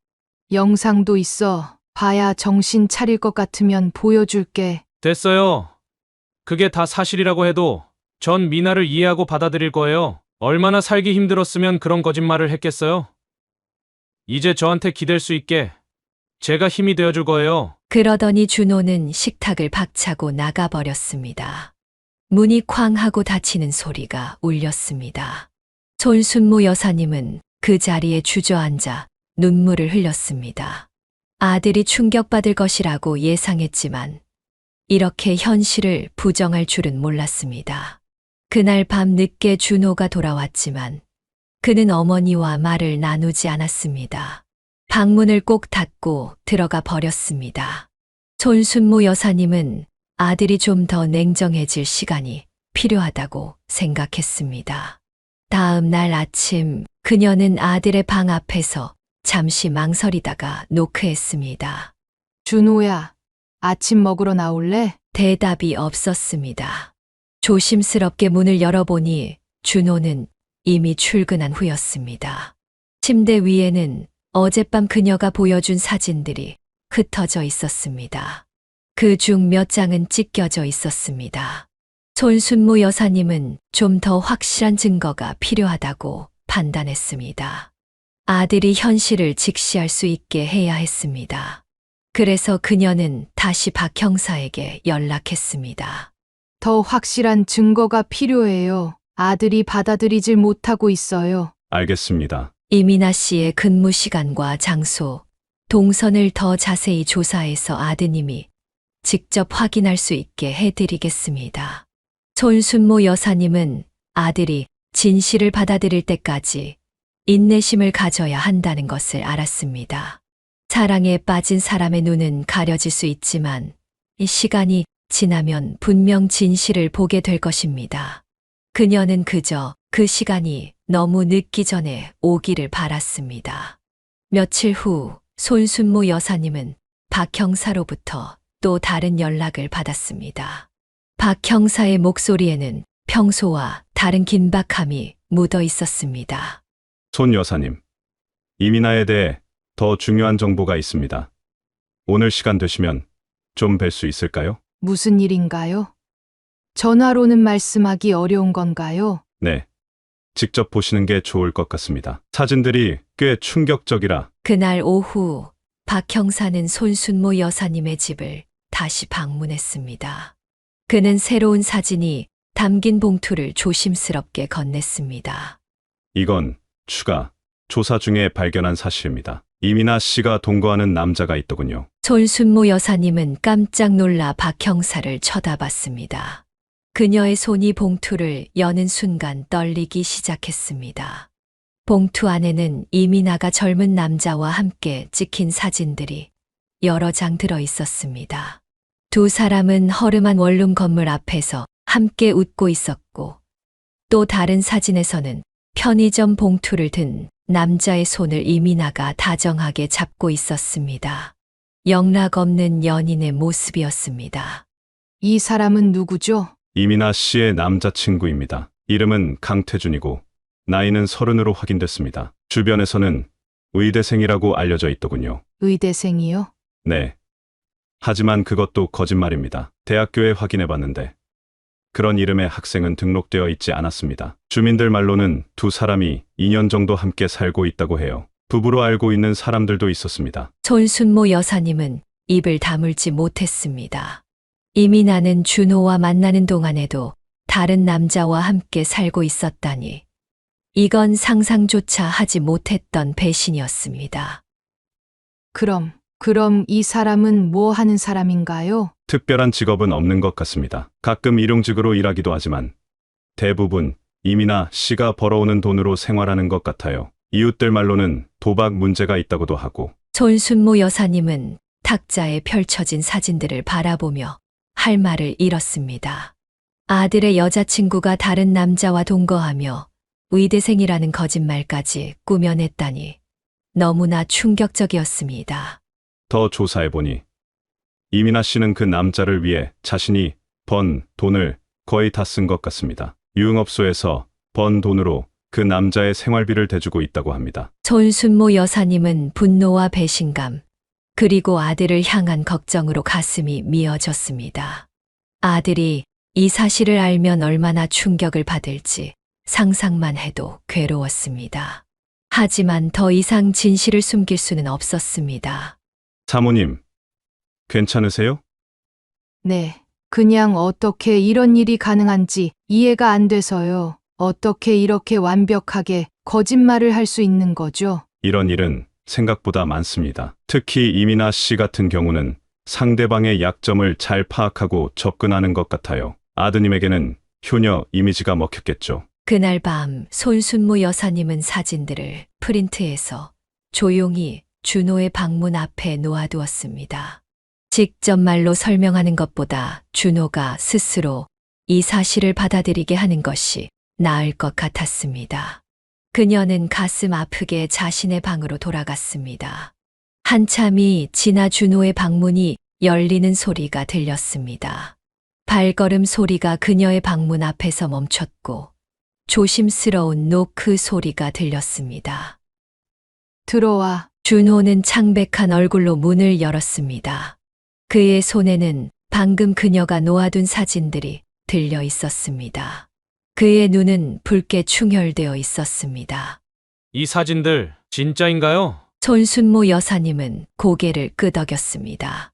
영상도 있어. 봐야 정신 차릴 것 같으면 보여줄게. 됐어요. 그게 다 사실이라고 해도 전 미나를 이해하고 받아들일 거예요. 얼마나 살기 힘들었으면 그런 거짓말을 했겠어요? 이제 저한테 기댈 수 있게 제가 힘이 되어줄 거예요. 그러더니 준호는 식탁을 박차고 나가버렸습니다. 문이 쾅 하고 닫히는 소리가 울렸습니다. 손순모 여사님은 그 자리에 주저앉아 눈물을 흘렸습니다. 아들이 충격받을 것이라고 예상했지만 이렇게 현실을 부정할 줄은 몰랐습니다. 그날 밤 늦게 준호가 돌아왔지만 그는 어머니와 말을 나누지 않았습니다. 방문을 꼭 닫고 들어가 버렸습니다. 손순모 여사님은 아들이 좀 더 냉정해질 시간이 필요하다고 생각했습니다. 다음 날 아침 그녀는 아들의 방 앞에서 잠시 망설이다가 노크했습니다. 준호야, 아침 먹으러 나올래? 대답이 없었습니다. 조심스럽게 문을 열어보니 준호는 이미 출근한 후였습니다. 침대 위에는 어젯밤 그녀가 보여준 사진들이 흩어져 있었습니다. 그 중 몇 장은 찢겨져 있었습니다. 손순모 여사님은 좀 더 확실한 증거가 필요하다고 판단했습니다. 아들이 현실을 직시할 수 있게 해야 했습니다. 그래서 그녀는 다시 박 형사에게 연락했습니다. 더 확실한 증거가 필요해요. 아들이 받아들이질 못하고 있어요. 알겠습니다. 이민아 씨의 근무 시간과 장소, 동선을 더 자세히 조사해서 아드님이 직접 확인할 수 있게 해드리겠습니다. 손순모 여사님은 아들이 진실을 받아들일 때까지 인내심을 가져야 한다는 것을 알았습니다. 사랑에 빠진 사람의 눈은 가려질 수 있지만 이 시간이 지나면 분명 진실을 보게 될 것입니다. 그녀는 그저 그 시간이 너무 늦기 전에 오기를 바랐습니다. 며칠 후 손순모 여사님은 박 형사로부터 또 다른 연락을 받았습니다. 박 형사의 목소리에는 평소와 다른 긴박함이 묻어 있었습니다. 손 여사님, 이민아에 대해 더 중요한 정보가 있습니다. 오늘 시간 되시면 좀 뵐 수 있을까요? 무슨 일인가요? 전화로는 말씀하기 어려운 건가요? 네. 직접 보시는 게 좋을 것 같습니다. 사진들이 꽤 충격적이라 그날 오후 박 형사는 손순모 여사님의 집을 다시 방문했습니다. 그는 새로운 사진이 담긴 봉투를 조심스럽게 건넸습니다. 이건 추가 조사 중에 발견한 사실입니다. 이민아 씨가 동거하는 남자가 있더군요. 손순모 여사님은 깜짝 놀라 박 형사를 쳐다봤습니다. 그녀의 손이 봉투를 여는 순간 떨리기 시작했습니다. 봉투 안에는 이민아가 젊은 남자와 함께 찍힌 사진들이 여러 장 들어 있었습니다. 두 사람은 허름한 원룸 건물 앞에서 함께 웃고 있었고, 또 다른 사진에서는 편의점 봉투를 든 남자의 손을 이민아가 다정하게 잡고 있었습니다. 영락 없는 연인의 모습이었습니다. 이 사람은 누구죠? 이민아 씨의 남자친구입니다. 이름은 강태준이고 나이는 30으로 확인됐습니다. 주변에서는 의대생이라고 알려져 있더군요. 의대생이요? 네. 하지만 그것도 거짓말입니다. 대학교에 확인해 봤는데 그런 이름의 학생은 등록되어 있지 않았습니다. 주민들 말로는 두 사람이 2년 정도 함께 살고 있다고 해요. 부부로 알고 있는 사람들도 있었습니다. 손순모 여사님은 입을 다물지 못했습니다. 이민아는 준호와 만나는 동안에도 다른 남자와 함께 살고 있었다니, 이건 상상조차 하지 못했던 배신이었습니다. 그럼 이 사람은 뭐 하는 사람인가요? 특별한 직업은 없는 것 같습니다. 가끔 일용직으로 일하기도 하지만 대부분 이민아 씨가 벌어오는 돈으로 생활하는 것 같아요. 이웃들 말로는 도박 문제가 있다고도 하고. 손순모 여사님은 탁자에 펼쳐진 사진들을 바라보며 할 말을 잃었습니다. 아들의 여자친구가 다른 남자와 동거하며 의대생이라는 거짓말까지 꾸며냈다니 너무나 충격적이었습니다. 더 조사해보니 이민아 씨는 그 남자를 위해 자신이 번 돈을 거의 다 쓴 것 같습니다. 유흥업소에서 번 돈으로 그 남자의 생활비를 대주고 있다고 합니다. 손순모 여사님은 분노와 배신감, 그리고 아들을 향한 걱정으로 가슴이 미어졌습니다. 아들이 이 사실을 알면 얼마나 충격을 받을지 상상만 해도 괴로웠습니다. 하지만 더 이상 진실을 숨길 수는 없었습니다. 사모님, 괜찮으세요? 네. 그냥 어떻게 이런 일이 가능한지 이해가 안 돼서요. 어떻게 이렇게 완벽하게 거짓말을 할 수 있는 거죠? 이런 일은 생각보다 많습니다. 특히 이민아 씨 같은 경우는 상대방의 약점을 잘 파악하고 접근하는 것 같아요. 아드님에게는 효녀 이미지가 먹혔겠죠. 그날 밤 손순모 여사님은 사진들을 프린트해서 조용히 준호의 방문 앞에 놓아두었습니다. 직접 말로 설명하는 것보다 준호가 스스로 이 사실을 받아들이게 하는 것이 나을 것 같았습니다. 그녀는 가슴 아프게 자신의 방으로 돌아갔습니다. 한참이 지나 준호의 방문이 열리는 소리가 들렸습니다. 발걸음 소리가 그녀의 방문 앞에서 멈췄고 조심스러운 노크 소리가 들렸습니다. 들어와. 준호는 창백한 얼굴로 문을 열었습니다. 그의 손에는 방금 그녀가 놓아둔 사진들이 들려 있었습니다. 그의 눈은 붉게 충혈되어 있었습니다. 이 사진들 진짜인가요? 손순모 여사님은 고개를 끄덕였습니다.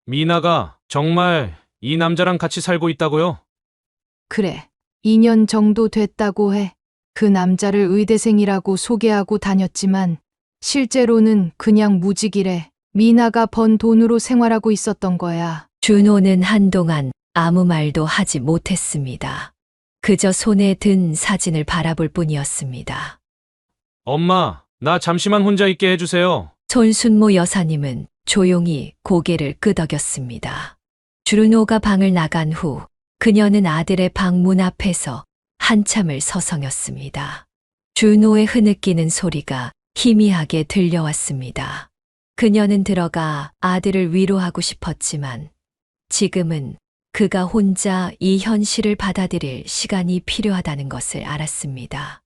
미나가 정말 이 남자랑 같이 살고 있다고요? 그래. 2년 정도 됐다고 해. 그 남자를 의대생이라고 소개하고 다녔지만 실제로는 그냥 무직이래. 미나가 번 돈으로 생활하고 있었던 거야. 준호는 한동안 아무 말도 하지 못했습니다. 그저 손에 든 사진을 바라볼 뿐이었습니다. 엄마, 나 잠시만 혼자 있게 해주세요. 손순모 여사님은 조용히 고개를 끄덕였습니다. 준호가 방을 나간 후 그녀는 아들의 방문 앞에서 한참을 서성였습니다. 준호의 흐느끼는 소리가 희미하게 들려왔습니다. 그녀는 들어가 아들을 위로하고 싶었지만 지금은 그가 혼자 이 현실을 받아들일 시간이 필요하다는 것을 알았습니다.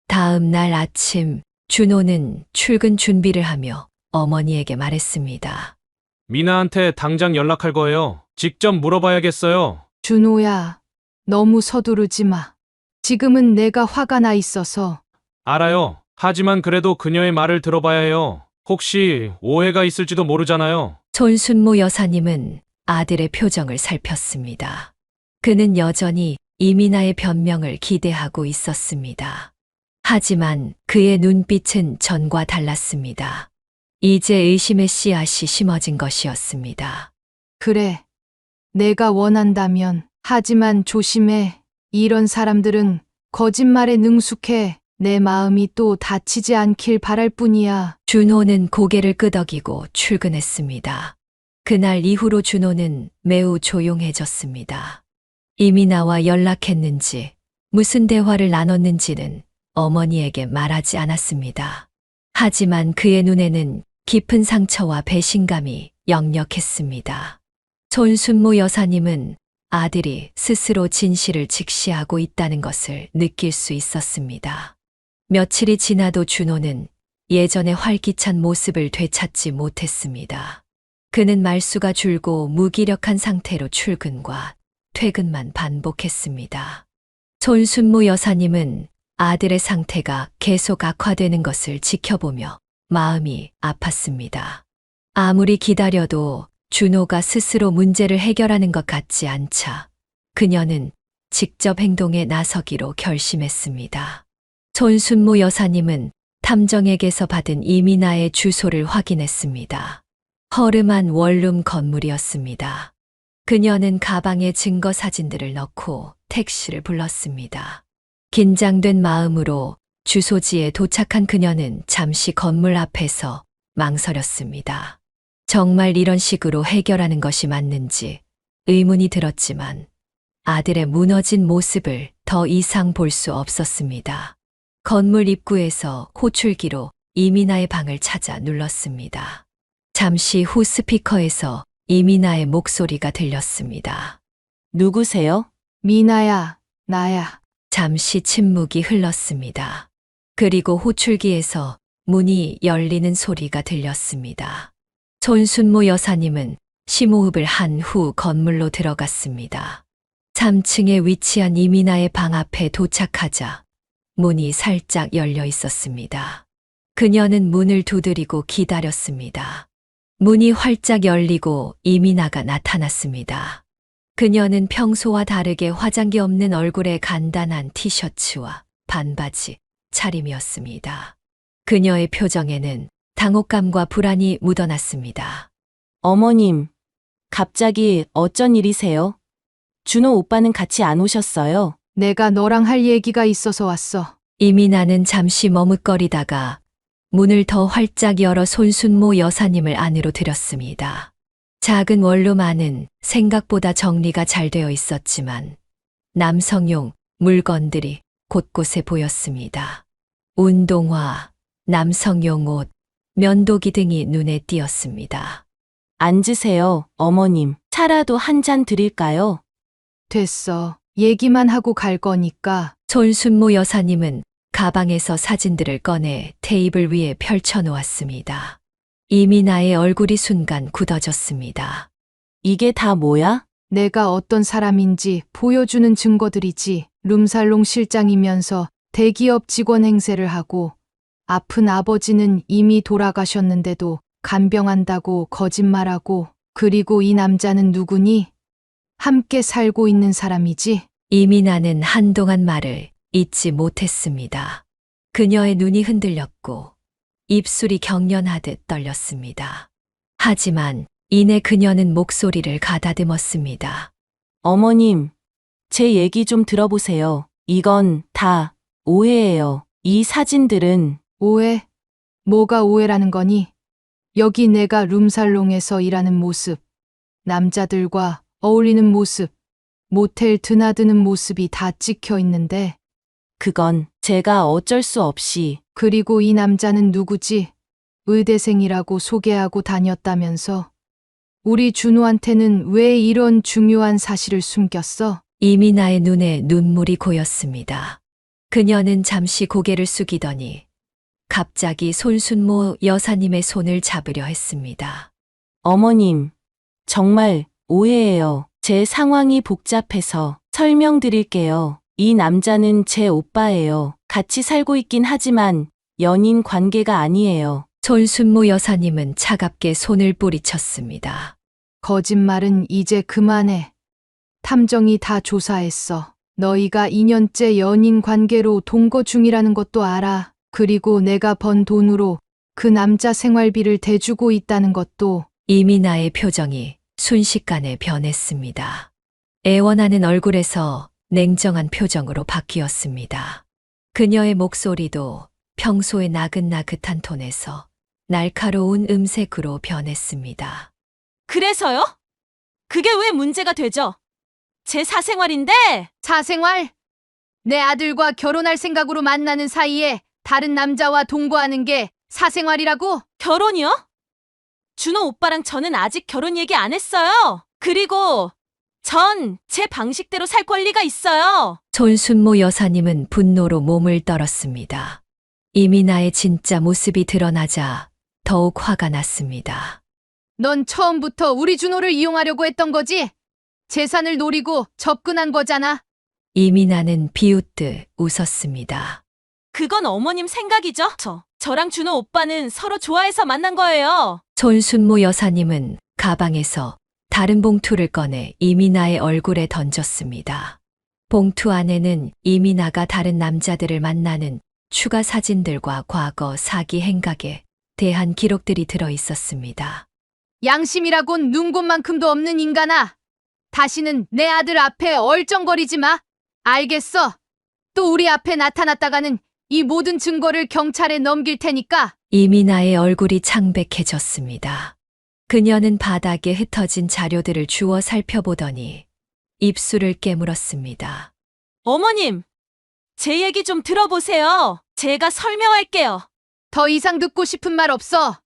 다음 날 아침 준호는 출근 준비를 하며 어머니에게 말했습니다. 미나한테 당장 연락할 거예요. 직접 물어봐야겠어요. 준호야, 너무 서두르지 마. 지금은 내가 화가 나 있어서 알아요. 하지만 그래도 그녀의 말을 들어봐야 해요. 혹시 오해가 있을지도 모르잖아요. 손순모 여사님은 아들의 표정을 살폈습니다. 그는 여전히 이민아의 변명을 기대하고 있었습니다. 하지만 그의 눈빛은 전과 달랐습니다. 이제 의심의 씨앗이 심어진 것이었습니다. 그래. 내가 원한다면. 하지만 조심해. 이런 사람들은 거짓말에 능숙해. 내 마음이 또 다치지 않길 바랄 뿐이야. 준호는 고개를 끄덕이고 출근했습니다. 그날 이후로 준호는 매우 조용해졌습니다. 이민아와 연락했는지, 무슨 대화를 나눴는지는 어머니에게 말하지 않았습니다. 하지만 그의 눈에는 깊은 상처와 배신감이 역력했습니다. 손순모 여사님은 아들이 스스로 진실을 직시하고 있다는 것을 느낄 수 있었습니다. 며칠이 지나도 준호는 예전의 활기찬 모습을 되찾지 못했습니다. 그는 말수가 줄고 무기력한 상태로 출근과 퇴근만 반복했습니다. 손순모 여사님은 아들의 상태가 계속 악화되는 것을 지켜보며 마음이 아팠습니다. 아무리 기다려도 준호가 스스로 문제를 해결하는 것 같지 않자 그녀는 직접 행동에 나서기로 결심했습니다. 손순모 여사님은 탐정에게서 받은 이민아의 주소를 확인했습니다. 허름한 원룸 건물이었습니다. 그녀는 가방에 증거 사진들을 넣고 택시를 불렀습니다. 긴장된 마음으로 주소지에 도착한 그녀는 잠시 건물 앞에서 망설였습니다. 정말 이런 식으로 해결하는 것이 맞는지 의문이 들었지만 아들의 무너진 모습을 더 이상 볼 수 없었습니다. 건물 입구에서 호출기로 이민아의 방을 찾아 눌렀습니다. 잠시 후 스피커에서 이민아의 목소리가 들렸습니다. 누구세요? 미나야, 나야. 잠시 침묵이 흘렀습니다. 그리고 호출기에서 문이 열리는 소리가 들렸습니다. 손순모 여사님은 심호흡을 한 후 건물로 들어갔습니다. 3층에 위치한 이민아의 방 앞에 도착하자 문이 살짝 열려 있었습니다. 그녀는 문을 두드리고 기다렸습니다. 문이 활짝 열리고 이민아가 나타났습니다. 그녀는 평소와 다르게 화장기 없는 얼굴에 간단한 티셔츠와 반바지 차림이었습니다. 그녀의 표정에는 당혹감과 불안이 묻어났습니다. 어머님, 갑자기 어쩐 일이세요? 준호 오빠는 같이 안 오셨어요? 내가 너랑 할 얘기가 있어서 왔어. 이민아는 잠시 머뭇거리다가 문을 더 활짝 열어 손순모 여사님을 안으로 들였습니다. 작은 원룸 안은 생각보다 정리가 잘 되어 있었지만 남성용 물건들이 곳곳에 보였습니다. 운동화, 남성용 옷, 면도기 등이 눈에 띄었습니다. 앉으세요, 어머님. 차라도 한 잔 드릴까요? 됐어. 얘기만 하고 갈 거니까. 손순모 여사님은 가방에서 사진들을 꺼내 테이블 위에 펼쳐놓았습니다. 이민아의 얼굴이 순간 굳어졌습니다. 이게 다 뭐야? 내가 어떤 사람인지 보여주는 증거들이지. 룸살롱 실장이면서 대기업 직원 행세를 하고 아픈 아버지는 이미 돌아가셨는데도 간병한다고 거짓말하고 그리고 이 남자는 누구니? 함께 살고 있는 사람이지? 이민아는 한동안 말을 잇지 못했습니다. 그녀의 눈이 흔들렸고 입술이 경련하듯 떨렸습니다. 하지만 이내 그녀는 목소리를 가다듬었습니다. 어머님, 제 얘기 좀 들어보세요. 이건 다 오해예요. 이 사진들은 오해? 뭐가 오해라는 거니? 여기 내가 룸살롱에서 일하는 모습, 남자들과 어울리는 모습, 모텔 드나드는 모습이 다 찍혀 있는데, 그건 제가 어쩔 수 없이 그리고 이 남자는 누구지? 의대생이라고 소개하고 다녔다면서? 우리 준호한테는 왜 이런 중요한 사실을 숨겼어? 이민아의 눈에 눈물이 고였습니다. 그녀는 잠시 고개를 숙이더니 갑자기 손순모 여사님의 손을 잡으려 했습니다. 어머님, 정말 오해예요. 제 상황이 복잡해서 설명드릴게요. 이 남자는 제 오빠예요. 같이 살고 있긴 하지만 연인 관계가 아니에요. 손순모 여사님은 차갑게 손을 뿌리쳤습니다. 거짓말은 이제 그만해. 탐정이 다 조사했어. 너희가 2년째 연인 관계로 동거 중이라는 것도 알아. 그리고 내가 번 돈으로 그 남자 생활비를 대주고 있다는 것도. 이민아의 표정이 순식간에 변했습니다. 애원하는 얼굴에서 냉정한 표정으로 바뀌었습니다. 그녀의 목소리도 평소의 나긋나긋한 톤에서 날카로운 음색으로 변했습니다. 그래서요? 그게 왜 문제가 되죠? 제 사생활인데! 사생활? 내 아들과 결혼할 생각으로 만나는 사이에 다른 남자와 동거하는 게 사생활이라고? 결혼이요? 준호 오빠랑 저는 아직 결혼 얘기 안 했어요. 그리고 전 제 방식대로 살 권리가 있어요. 손순모 여사님은 분노로 몸을 떨었습니다. 이민아의 진짜 모습이 드러나자 더욱 화가 났습니다. 넌 처음부터 우리 준호를 이용하려고 했던 거지? 재산을 노리고 접근한 거잖아. 이민아는 비웃듯 웃었습니다. 그건 어머님 생각이죠? 저랑 준호 오빠는 서로 좋아해서 만난 거예요. 손순모 여사님은 가방에서 다른 봉투를 꺼내 이민아의 얼굴에 던졌습니다. 봉투 안에는 이민아가 다른 남자들을 만나는 추가 사진들과 과거 사기 행각에 대한 기록들이 들어 있었습니다. 양심이라곤 눈곱만큼도 없는 인간아. 다시는 내 아들 앞에 얼쩡거리지 마. 알겠어. 또 우리 앞에 나타났다가는 이 모든 증거를 경찰에 넘길 테니까. 이민아의 얼굴이 창백해졌습니다. 그녀는 바닥에 흩어진 자료들을 주워 살펴보더니 입술을 깨물었습니다. 어머님, 제 얘기 좀 들어보세요. 제가 설명할게요. 더 이상 듣고 싶은 말 없어.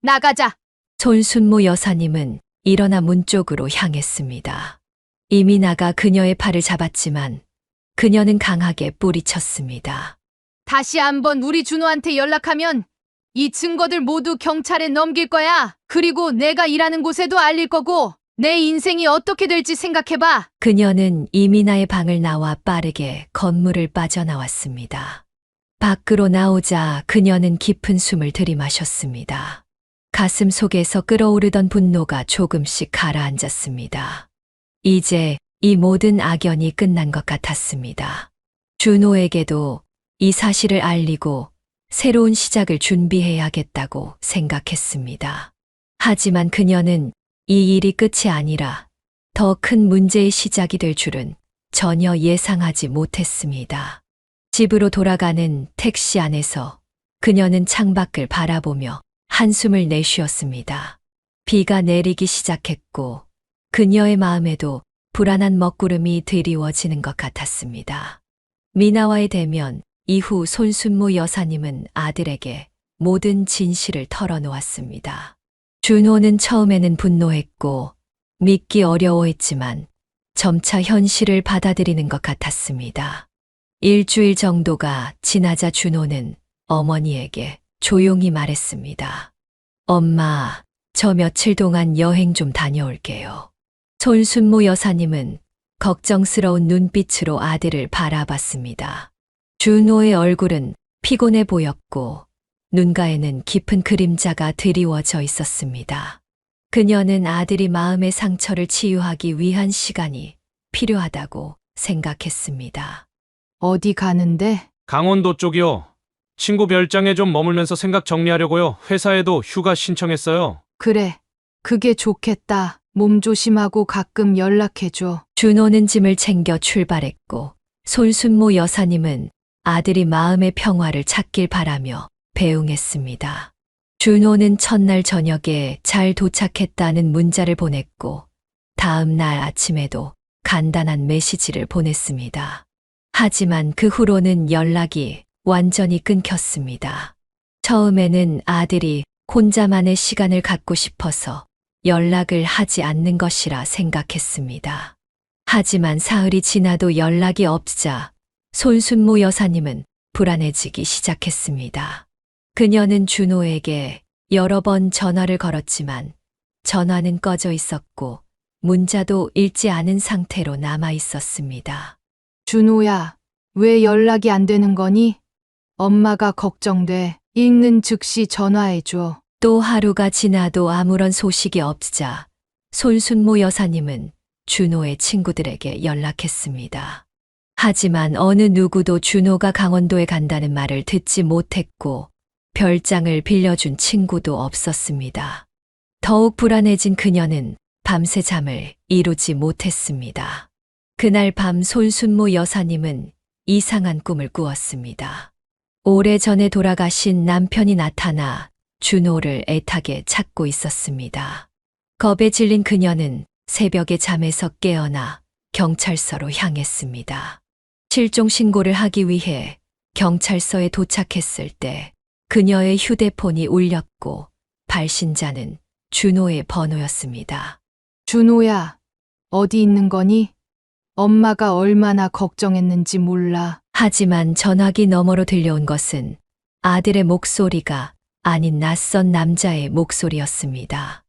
나가자. 손순모 여사님은 일어나 문 쪽으로 향했습니다. 이민아가 그녀의 팔을 잡았지만 그녀는 강하게 뿌리쳤습니다. 다시 한번 우리 준호한테 연락하면 이 증거들 모두 경찰에 넘길 거야. 그리고 내가 일하는 곳에도 알릴 거고 내 인생이 어떻게 될지 생각해봐. 그녀는 이민아의 방을 나와 빠르게 건물을 빠져나왔습니다. 밖으로 나오자 그녀는 깊은 숨을 들이마셨습니다. 가슴 속에서 끓어오르던 분노가 조금씩 가라앉았습니다. 이제 이 모든 악연이 끝난 것 같았습니다. 준호에게도 이 사실을 알리고 새로운 시작을 준비해야겠다고 생각했습니다. 하지만 그녀는 이 일이 끝이 아니라 더 큰 문제의 시작이 될 줄은 전혀 예상하지 못했습니다. 집으로 돌아가는 택시 안에서 그녀는 창밖을 바라보며 한숨을 내쉬었습니다. 비가 내리기 시작했고 그녀의 마음에도 불안한 먹구름이 드리워지는 것 같았습니다. 미나와의 대면 이후 손순모 여사님은 아들에게 모든 진실을 털어놓았습니다. 준호는 처음에는 분노했고 믿기 어려워했지만 점차 현실을 받아들이는 것 같았습니다. 일주일 정도가 지나자 준호는 어머니에게 조용히 말했습니다. 엄마, 저 며칠 동안 여행 좀 다녀올게요. 손순모 여사님은 걱정스러운 눈빛으로 아들을 바라봤습니다. 준호의 얼굴은 피곤해 보였고 눈가에는 깊은 그림자가 드리워져 있었습니다. 그녀는 아들이 마음의 상처를 치유하기 위한 시간이 필요하다고 생각했습니다. 어디 가는데? 강원도 쪽이요. 친구 별장에 좀 머물면서 생각 정리하려고요. 회사에도 휴가 신청했어요. 그래. 그게 좋겠다. 몸 조심하고 가끔 연락해줘. 준호는 짐을 챙겨 출발했고 손순모 여사님은 아들이 마음의 평화를 찾길 바라며 배웅했습니다. 준호는 첫날 저녁에 잘 도착했다는 문자를 보냈고 다음 날 아침에도 간단한 메시지를 보냈습니다. 하지만 그 후로는 연락이 완전히 끊겼습니다. 처음에는 아들이 혼자만의 시간을 갖고 싶어서 연락을 하지 않는 것이라 생각했습니다. 하지만 사흘이 지나도 연락이 없자 손순모 여사님은 불안해지기 시작했습니다. 그녀는 준호에게 여러 번 전화를 걸었지만 전화는 꺼져 있었고 문자도 읽지 않은 상태로 남아 있었습니다. 준호야, 왜 연락이 안 되는 거니? 엄마가 걱정돼. 읽는 즉시 전화해줘. 또 하루가 지나도 아무런 소식이 없자 손순모 여사님은 준호의 친구들에게 연락했습니다. 하지만 어느 누구도 준호가 강원도에 간다는 말을 듣지 못했고 별장을 빌려준 친구도 없었습니다. 더욱 불안해진 그녀는 밤새 잠을 이루지 못했습니다. 그날 밤 손순모 여사님은 이상한 꿈을 꾸었습니다. 오래전에 돌아가신 남편이 나타나 준호를 애타게 찾고 있었습니다. 겁에 질린 그녀는 새벽에 잠에서 깨어나 경찰서로 향했습니다. 실종 신고를 하기 위해 경찰서에 도착했을 때 그녀의 휴대폰이 울렸고 발신자는 준호의 번호였습니다. 준호야, 어디 있는 거니? 엄마가 얼마나 걱정했는지 몰라. 하지만 전화기 너머로 들려온 것은 아들의 목소리가 아닌 낯선 남자의 목소리였습니다.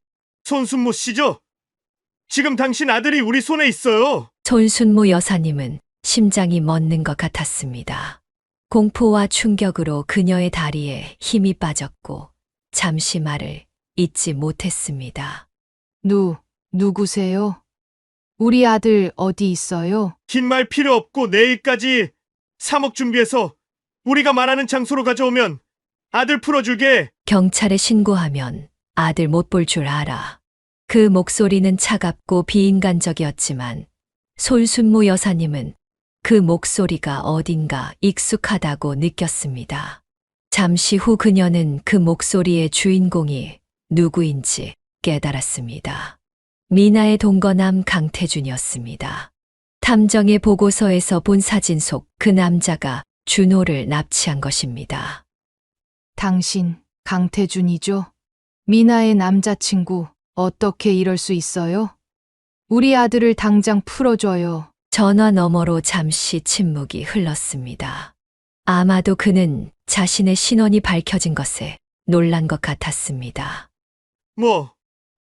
손순모 씨죠? 지금 당신 아들이 우리 손에 있어요. 손순모 여사님은 심장이 멎는 것 같았습니다. 공포와 충격으로 그녀의 다리에 힘이 빠졌고 잠시 말을 잇지 못했습니다. 누구세요? 우리 아들 어디 있어요? 긴 말 필요 없고 내일까지 3억 준비해서 우리가 말하는 장소로 가져오면 아들 풀어줄게. 경찰에 신고하면 아들 못 볼 줄 알아. 그 목소리는 차갑고 비인간적이었지만 손순모 여사님은 그 목소리가 어딘가 익숙하다고 느꼈습니다. 잠시 후 그녀는 그 목소리의 주인공이 누구인지 깨달았습니다. 미나의 동거남 강태준이었습니다. 탐정의 보고서에서 본 사진 속 그 남자가 준호를 납치한 것입니다. 당신, 강태준이죠? 미나의 남자친구, 어떻게 이럴 수 있어요? 우리 아들을 당장 풀어줘요. 전화 너머로 잠시 침묵이 흘렀습니다. 아마도 그는 자신의 신원이 밝혀진 것에 놀란 것 같았습니다. 뭐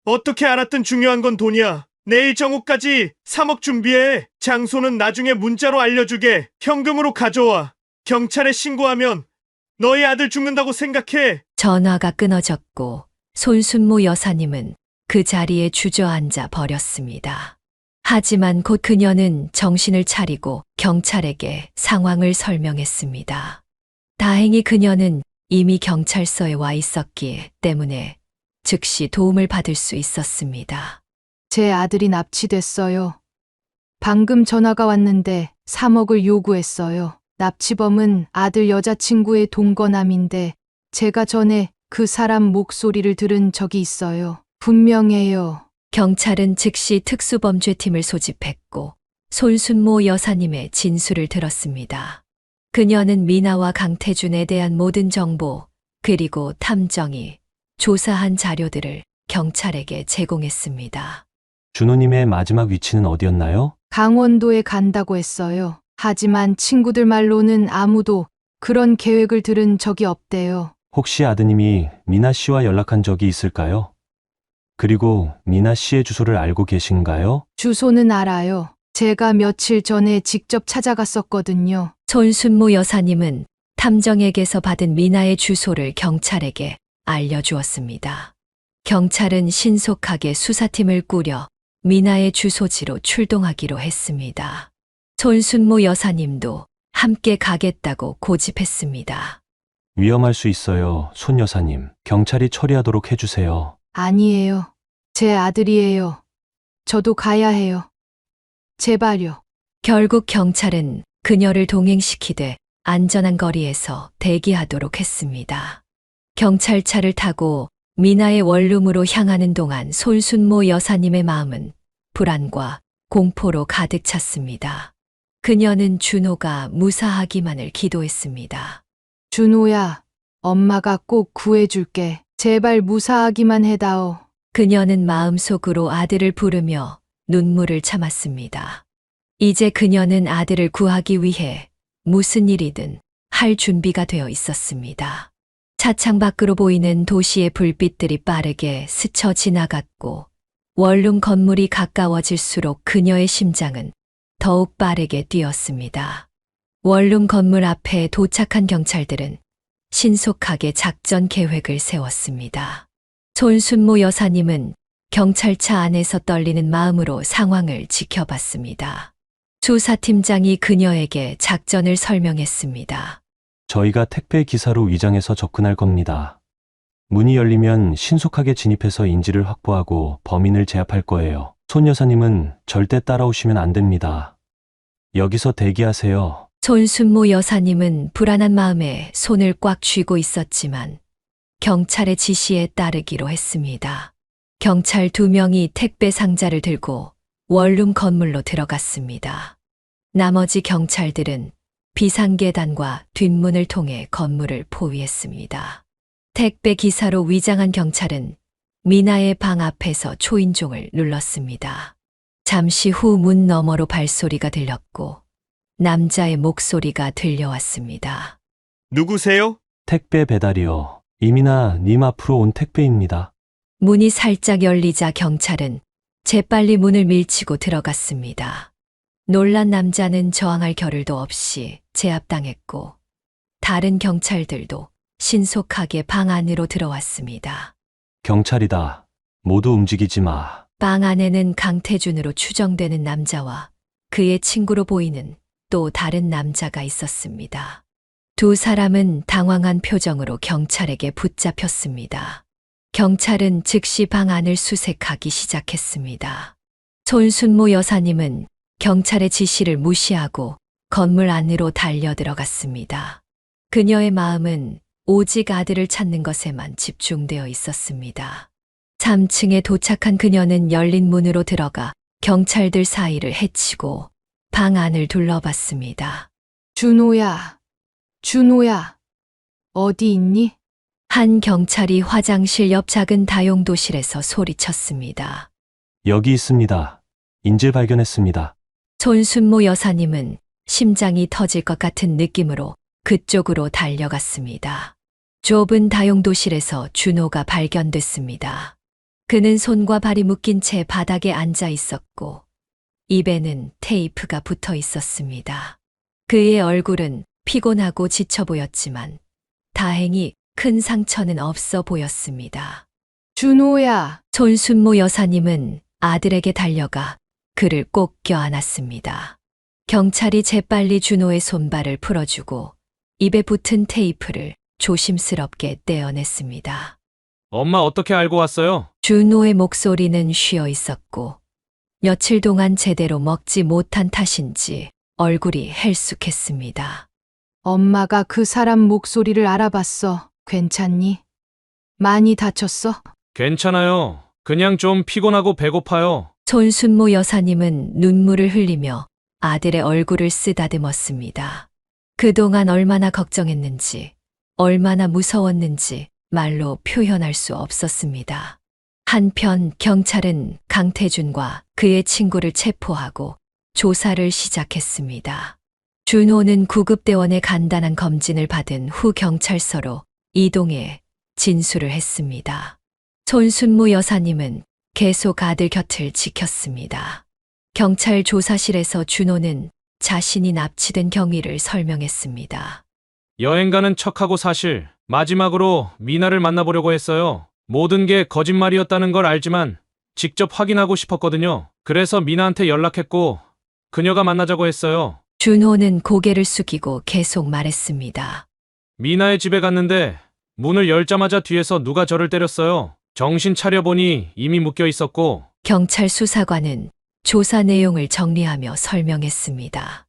어떻게 알았든 중요한 건 돈이야. 내일 정오까지 3억 준비해. 장소는 나중에 문자로 알려주게. 현금으로 가져와. 경찰에 신고하면 너희 아들 죽는다고 생각해. 전화가 끊어졌고 손순모 여사님은 그 자리에 주저앉아 버렸습니다. 하지만 곧 그녀는 정신을 차리고 경찰에게 상황을 설명했습니다. 다행히 그녀는 이미 경찰서에 와 있었기 때문에 즉시 도움을 받을 수 있었습니다. 제 아들이 납치됐어요. 방금 전화가 왔는데 3억을 요구했어요. 납치범은 아들 여자친구의 동거남인데 제가 전에 그 사람 목소리를 들은 적이 있어요. 분명해요. 경찰은 즉시 특수범죄팀을 소집했고 손순모 여사님의 진술을 들었습니다. 그녀는 미나와 강태준에 대한 모든 정보 그리고 탐정이 조사한 자료들을 경찰에게 제공했습니다. 준호님의 마지막 위치는 어디였나요? 강원도에 간다고 했어요. 하지만 친구들 말로는 아무도 그런 계획을 들은 적이 없대요. 혹시 아드님이 미나 씨와 연락한 적이 있을까요? 그리고 미나 씨의 주소를 알고 계신가요? 주소는 알아요. 제가 며칠 전에 직접 찾아갔었거든요. 손순모 여사님은 탐정에게서 받은 미나의 주소를 경찰에게 알려주었습니다. 경찰은 신속하게 수사팀을 꾸려 미나의 주소지로 출동하기로 했습니다. 손순모 여사님도 함께 가겠다고 고집했습니다. 위험할 수 있어요, 손 여사님. 경찰이 처리하도록 해주세요. 아니에요. 제 아들이에요. 저도 가야 해요. 제발요. 결국 경찰은 그녀를 동행시키되 안전한 거리에서 대기하도록 했습니다. 경찰차를 타고 미나의 원룸으로 향하는 동안 손순모 여사님의 마음은 불안과 공포로 가득 찼습니다. 그녀는 준호가 무사하기만을 기도했습니다. 준호야, 엄마가 꼭 구해줄게. 제발 무사하기만 해다오. 그녀는 마음속으로 아들을 부르며 눈물을 참았습니다. 이제 그녀는 아들을 구하기 위해 무슨 일이든 할 준비가 되어 있었습니다. 차창 밖으로 보이는 도시의 불빛들이 빠르게 스쳐 지나갔고 원룸 건물이 가까워질수록 그녀의 심장은 더욱 빠르게 뛰었습니다. 원룸 건물 앞에 도착한 경찰들은 신속하게 작전 계획을 세웠습니다. 손순모 여사님은 경찰차 안에서 떨리는 마음으로 상황을 지켜봤습니다. 수사팀장이 그녀에게 작전을 설명했습니다. 저희가 택배 기사로 위장해서 접근할 겁니다. 문이 열리면 신속하게 진입해서 인지를 확보하고 범인을 제압할 거예요. 손 여사님은 절대 따라오시면 안 됩니다. 여기서 대기하세요. 손순모 여사님은 불안한 마음에 손을 꽉 쥐고 있었지만 경찰의 지시에 따르기로 했습니다. 경찰 2명이 택배 상자를 들고 원룸 건물로 들어갔습니다. 나머지 경찰들은 비상계단과 뒷문을 통해 건물을 포위했습니다. 택배 기사로 위장한 경찰은 미나의 방 앞에서 초인종을 눌렀습니다. 잠시 후 문 너머로 발소리가 들렸고 남자의 목소리가 들려왔습니다. 누구세요? 택배 배달이요. 이민아 님 앞으로 온 택배입니다. 문이 살짝 열리자 경찰은 재빨리 문을 밀치고 들어갔습니다. 놀란 남자는 저항할 겨를도 없이 제압당했고 다른 경찰들도 신속하게 방 안으로 들어왔습니다. 경찰이다. 모두 움직이지 마. 방 안에는 강태준으로 추정되는 남자와 그의 친구로 보이는 또 다른 남자가 있었습니다. 두 사람은 당황한 표정으로 경찰에게 붙잡혔습니다. 경찰은 즉시 방 안을 수색하기 시작했습니다. 손순모 여사님은 경찰의 지시를 무시하고 건물 안으로 달려 들어갔습니다. 그녀의 마음은 오직 아들을 찾는 것에만 집중되어 있었습니다. 3층에 도착한 그녀는 열린 문으로 들어가 경찰들 사이를 헤치고 방 안을 둘러봤습니다. 준호야, 준호야, 어디 있니? 한 경찰이 화장실 옆 작은 다용도실에서 소리쳤습니다. 여기 있습니다. 인질 발견했습니다. 손순모 여사님은 심장이 터질 것 같은 느낌으로 그쪽으로 달려갔습니다. 좁은 다용도실에서 준호가 발견됐습니다. 그는 손과 발이 묶인 채 바닥에 앉아 있었고 입에는 테이프가 붙어 있었습니다. 그의 얼굴은 피곤하고 지쳐 보였지만 다행히 큰 상처는 없어 보였습니다. 준호야, 손순모 여사님은 아들에게 달려가 그를 꼭 껴안았습니다. 경찰이 재빨리 준호의 손발을 풀어주고 입에 붙은 테이프를 조심스럽게 떼어냈습니다. 엄마 어떻게 알고 왔어요? 준호의 목소리는 쉬어 있었고 며칠 동안 제대로 먹지 못한 탓인지 얼굴이 헬쑥했습니다. 엄마가 그 사람 목소리를 알아봤어. 괜찮니? 많이 다쳤어? 괜찮아요. 그냥 좀 피곤하고 배고파요. 손순모 여사님은 눈물을 흘리며 아들의 얼굴을 쓰다듬었습니다. 그동안 얼마나 걱정했는지, 얼마나 무서웠는지 말로 표현할 수 없었습니다. 한편 경찰은 강태준과 그의 친구를 체포하고 조사를 시작했습니다. 준호는 구급대원의 간단한 검진을 받은 후 경찰서로 이동해 진술을 했습니다. 손순모 여사님은 계속 아들 곁을 지켰습니다. 경찰 조사실에서 준호는 자신이 납치된 경위를 설명했습니다. 여행 가는 척하고 사실 마지막으로 미나를 만나보려고 했어요. 모든 게 거짓말이었다는 걸 알지만 직접 확인하고 싶었거든요. 그래서 미나한테 연락했고 그녀가 만나자고 했어요. 준호는 고개를 숙이고 계속 말했습니다. 미나의 집에 갔는데 문을 열자마자 뒤에서 누가 저를 때렸어요. 정신 차려보니 이미 묶여 있었고 경찰 수사관은 조사 내용을 정리하며 설명했습니다.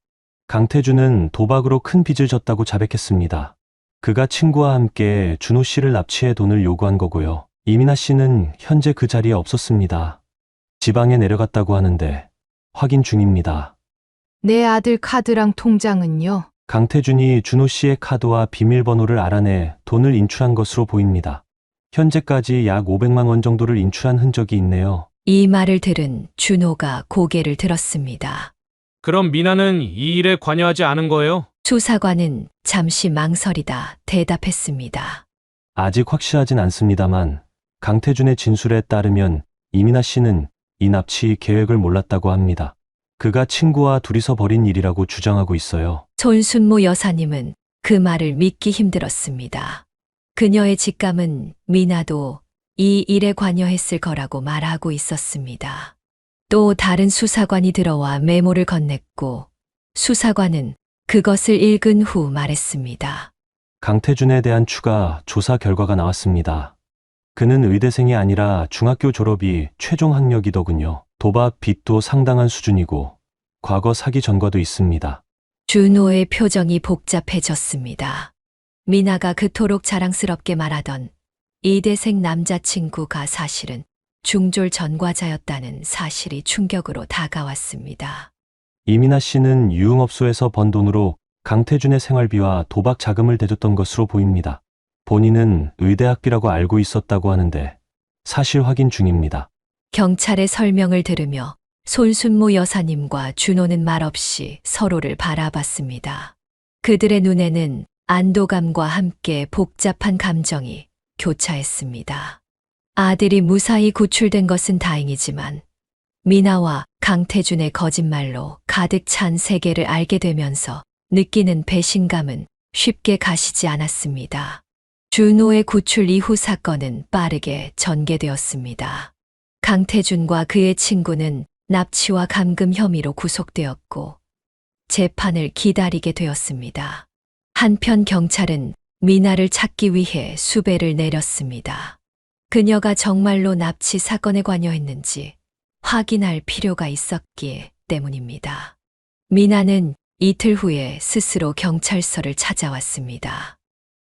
강태준은 도박으로 큰 빚을 졌다고 자백했습니다. 그가 친구와 함께 준호 씨를 납치해 돈을 요구한 거고요. 이민아 씨는 현재 그 자리에 없었습니다. 지방에 내려갔다고 하는데 확인 중입니다. 내 아들 카드랑 통장은요? 강태준이 준호 씨의 카드와 비밀번호를 알아내 돈을 인출한 것으로 보입니다. 현재까지 약 500만 원 정도를 인출한 흔적이 있네요. 이 말을 들은 준호가 고개를 들었습니다. 그럼 미나는 이 일에 관여하지 않은 거예요? 수사관은 잠시 망설이다 대답했습니다. 아직 확실하진 않습니다만 강태준의 진술에 따르면 이민아 씨는 이 납치 계획을 몰랐다고 합니다. 그가 친구와 둘이서 벌인 일이라고 주장하고 있어요. 손순모 여사님은 그 말을 믿기 힘들었습니다. 그녀의 직감은 미나도 이 일에 관여했을 거라고 말하고 있었습니다. 또 다른 수사관이 들어와 메모를 건넸고 수사관은 그것을 읽은 후 말했습니다. 강태준에 대한 추가 조사 결과가 나왔습니다. 그는 의대생이 아니라 중학교 졸업이 최종 학력이더군요. 도박 빚도 상당한 수준이고 과거 사기 전과도 있습니다. 준호의 표정이 복잡해졌습니다. 미나가 그토록 자랑스럽게 말하던 이대생 남자친구가 사실은 중졸 전과자였다는 사실이 충격으로 다가왔습니다. 이민아 씨는 유흥업소에서 번 돈으로 강태준의 생활비와 도박 자금을 대줬던 것으로 보입니다. 본인은 의대학비라고 알고 있었다고 하는데 사실 확인 중입니다. 경찰의 설명을 들으며 손순모 여사님과 준호는 말없이 서로를 바라봤습니다. 그들의 눈에는 안도감과 함께 복잡한 감정이 교차했습니다. 아들이 무사히 구출된 것은 다행이지만 미나와 강태준의 거짓말로 가득 찬 세계를 알게 되면서 느끼는 배신감은 쉽게 가시지 않았습니다. 준호의 구출 이후 사건은 빠르게 전개되었습니다. 강태준과 그의 친구는 납치와 감금 혐의로 구속되었고 재판을 기다리게 되었습니다. 한편 경찰은 미나를 찾기 위해 수배를 내렸습니다. 그녀가 정말로 납치 사건에 관여했는지 확인할 필요가 있었기 때문입니다. 미나는 이틀 후에 스스로 경찰서를 찾아왔습니다.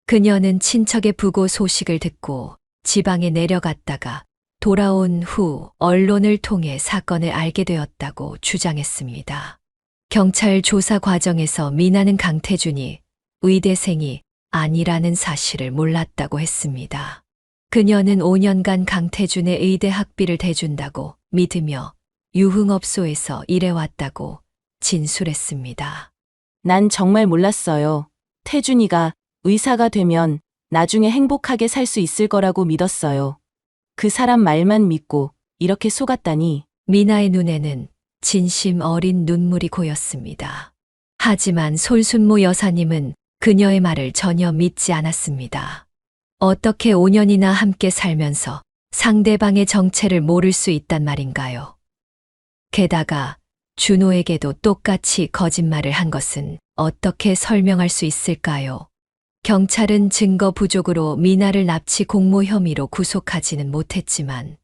그녀는 친척의 부고 소식을 듣고 지방에 내려갔다가 돌아온 후 언론을 통해 사건을 알게 되었다고 주장했습니다. 경찰 조사 과정에서 미나는 강태준이 의대생이 아니라는 사실을 몰랐다고 했습니다. 그녀는 5년간 강태준의 의대 학비를 대준다고 믿으며 유흥업소에서 일해왔다고 진술했습니다. 난 정말 몰랐어요. 태준이가 의사가 되면 나중에 행복하게 살 수 있을 거라고 믿었어요. 그 사람 말만 믿고 이렇게 속았다니. 미나의 눈에는 진심 어린 눈물이 고였습니다. 하지만 손순모 여사님은 그녀의 말을 전혀 믿지 않았습니다. 어떻게 5년이나 함께 살면서 상대방의 정체를 모를 수 있단 말인가요? 게다가 준호에게도 똑같이 거짓말을 한 것은 어떻게 설명할 수 있을까요? 경찰은 증거 부족으로 미나를 납치 공모 혐의로 구속하지는 못했지만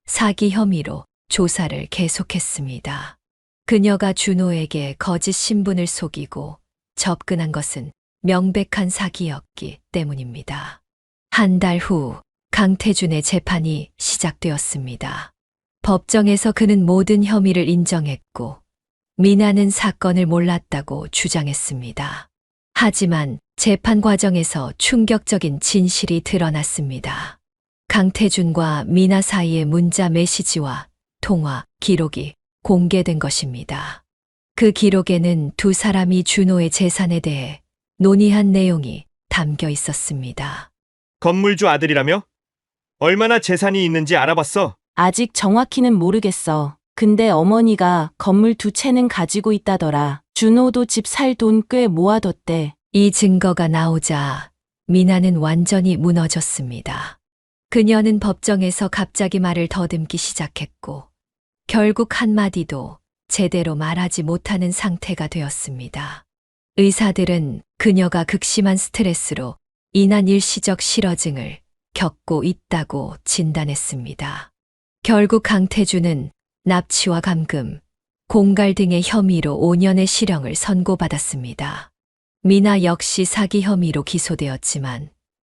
사기 혐의로 조사를 계속했습니다. 그녀가 준호에게 거짓 신분을 속이고 접근한 것은 명백한 사기였기 때문입니다. 한 달 후 강태준의 재판이 시작되었습니다. 법정에서 그는 모든 혐의를 인정했고 미나는 사건을 몰랐다고 주장했습니다. 하지만 재판 과정에서 충격적인 진실이 드러났습니다. 강태준과 미나 사이의 문자 메시지와 통화 기록이 공개된 것입니다. 그 기록에는 두 사람이 준호의 재산에 대해 논의한 내용이 담겨 있었습니다. 건물주 아들이라며? 얼마나 재산이 있는지 알아봤어? 아직 정확히는 모르겠어. 근데 어머니가 건물 2채는 가지고 있다더라. 준호도 집 살 돈 꽤 모아뒀대. 이 증거가 나오자 미나는 완전히 무너졌습니다. 그녀는 법정에서 갑자기 말을 더듬기 시작했고 결국 한마디도 제대로 말하지 못하는 상태가 되었습니다. 의사들은 그녀가 극심한 스트레스로 인한 일시적 실어증을 겪고 있다고 진단했습니다. 결국 강태준은 납치와 감금, 공갈 등의 혐의로 5년의 실형을 선고받았습니다. 미나 역시 사기 혐의로 기소되었지만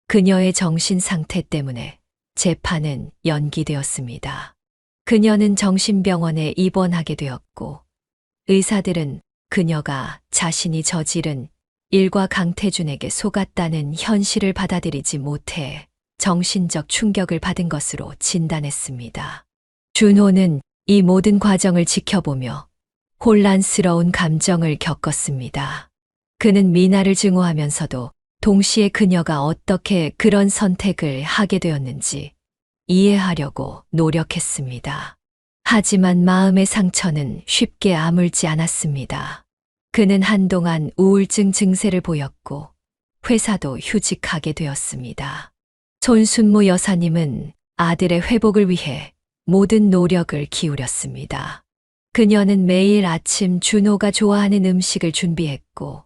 그녀의 정신 상태 때문에 재판은 연기되었습니다. 그녀는 정신병원에 입원하게 되었고 의사들은 그녀가 자신이 저지른 일과 강태준에게 속았다는 현실을 받아들이지 못해 정신적 충격을 받은 것으로 진단했습니다. 준호는 이 모든 과정을 지켜보며 혼란스러운 감정을 겪었습니다. 그는 미나를 증오하면서도 동시에 그녀가 어떻게 그런 선택을 하게 되었는지 이해하려고 노력했습니다. 하지만 마음의 상처는 쉽게 아물지 않았습니다. 그는 한동안 우울증 증세를 보였고 회사도 휴직하게 되었습니다. 손순모 여사님은 아들의 회복을 위해 모든 노력을 기울였습니다. 그녀는 매일 아침 준호가 좋아하는 음식을 준비했고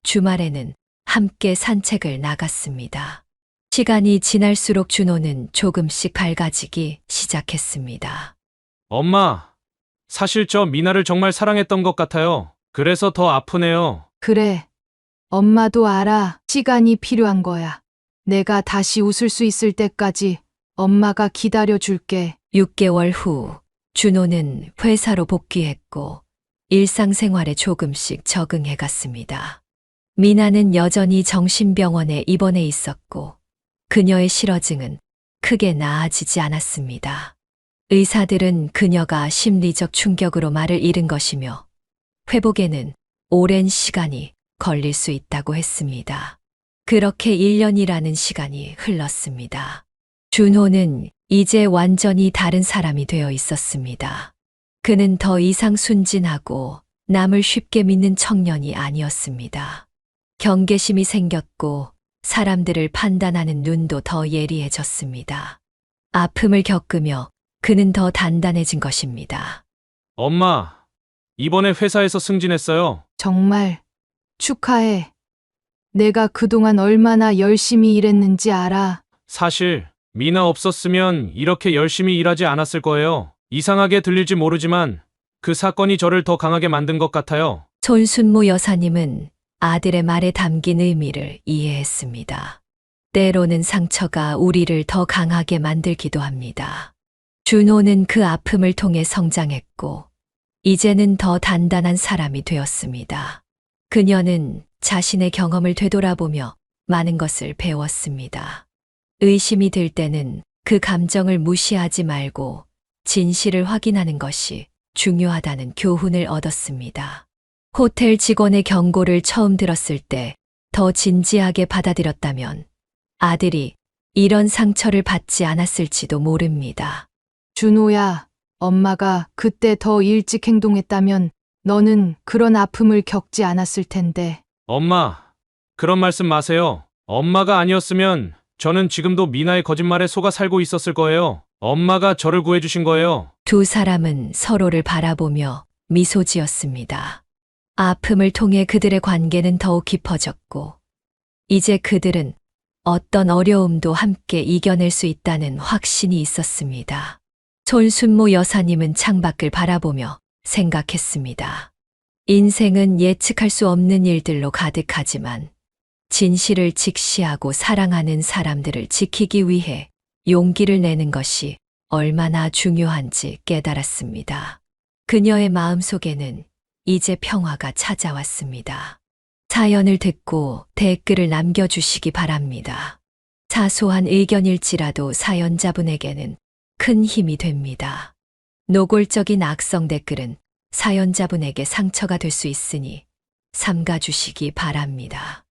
주말에는 함께 산책을 나갔습니다. 시간이 지날수록 준호는 조금씩 밝아지기 시작했습니다. 엄마, 사실 저 미나를 정말 사랑했던 것 같아요. 그래서 더 아프네요. 그래. 엄마도 알아. 시간이 필요한 거야. 내가 다시 웃을 수 있을 때까지 엄마가 기다려줄게. 6개월 후 준호는 회사로 복귀했고 일상생활에 조금씩 적응해 갔습니다. 미나는 여전히 정신병원에 입원해 있었고 그녀의 실어증은 크게 나아지지 않았습니다. 의사들은 그녀가 심리적 충격으로 말을 잃은 것이며 회복에는 오랜 시간이 걸릴 수 있다고 했습니다. 그렇게 1년이라는 시간이 흘렀습니다. 준호는 이제 완전히 다른 사람이 되어 있었습니다. 그는 더 이상 순진하고 남을 쉽게 믿는 청년이 아니었습니다. 경계심이 생겼고 사람들을 판단하는 눈도 더 예리해졌습니다. 아픔을 겪으며 그는 더 단단해진 것입니다. 엄마, 이번에 회사에서 승진했어요. 정말 축하해. 내가 그동안 얼마나 열심히 일했는지 알아. 사실 미나 없었으면 이렇게 열심히 일하지 않았을 거예요. 이상하게 들릴지 모르지만 그 사건이 저를 더 강하게 만든 것 같아요. 손순모 여사님은 아들의 말에 담긴 의미를 이해했습니다. 때로는 상처가 우리를 더 강하게 만들기도 합니다. 준호는 그 아픔을 통해 성장했고 이제는 더 단단한 사람이 되었습니다. 그녀는 자신의 경험을 되돌아보며 많은 것을 배웠습니다. 의심이 들 때는 그 감정을 무시하지 말고 진실을 확인하는 것이 중요하다는 교훈을 얻었습니다. 호텔 직원의 경고를 처음 들었을 때 더 진지하게 받아들였다면 아들이 이런 상처를 받지 않았을지도 모릅니다. 준호야, 엄마가 그때 더 일찍 행동했다면 너는 그런 아픔을 겪지 않았을 텐데. 엄마, 그런 말씀 마세요. 엄마가 아니었으면 저는 지금도 미나의 거짓말에 속아 살고 있었을 거예요. 엄마가 저를 구해주신 거예요. 두 사람은 서로를 바라보며 미소 지었습니다. 아픔을 통해 그들의 관계는 더욱 깊어졌고, 이제 그들은 어떤 어려움도 함께 이겨낼 수 있다는 확신이 있었습니다. 손순모 여사님은 창밖을 바라보며 생각했습니다. 인생은 예측할 수 없는 일들로 가득하지만 진실을 직시하고 사랑하는 사람들을 지키기 위해 용기를 내는 것이 얼마나 중요한지 깨달았습니다. 그녀의 마음속에는 이제 평화가 찾아왔습니다. 사연을 듣고 댓글을 남겨주시기 바랍니다. 사소한 의견일지라도 사연자분에게는 큰 힘이 됩니다. 노골적인 악성 댓글은 사연자분에게 상처가 될 수 있으니 삼가주시기 바랍니다.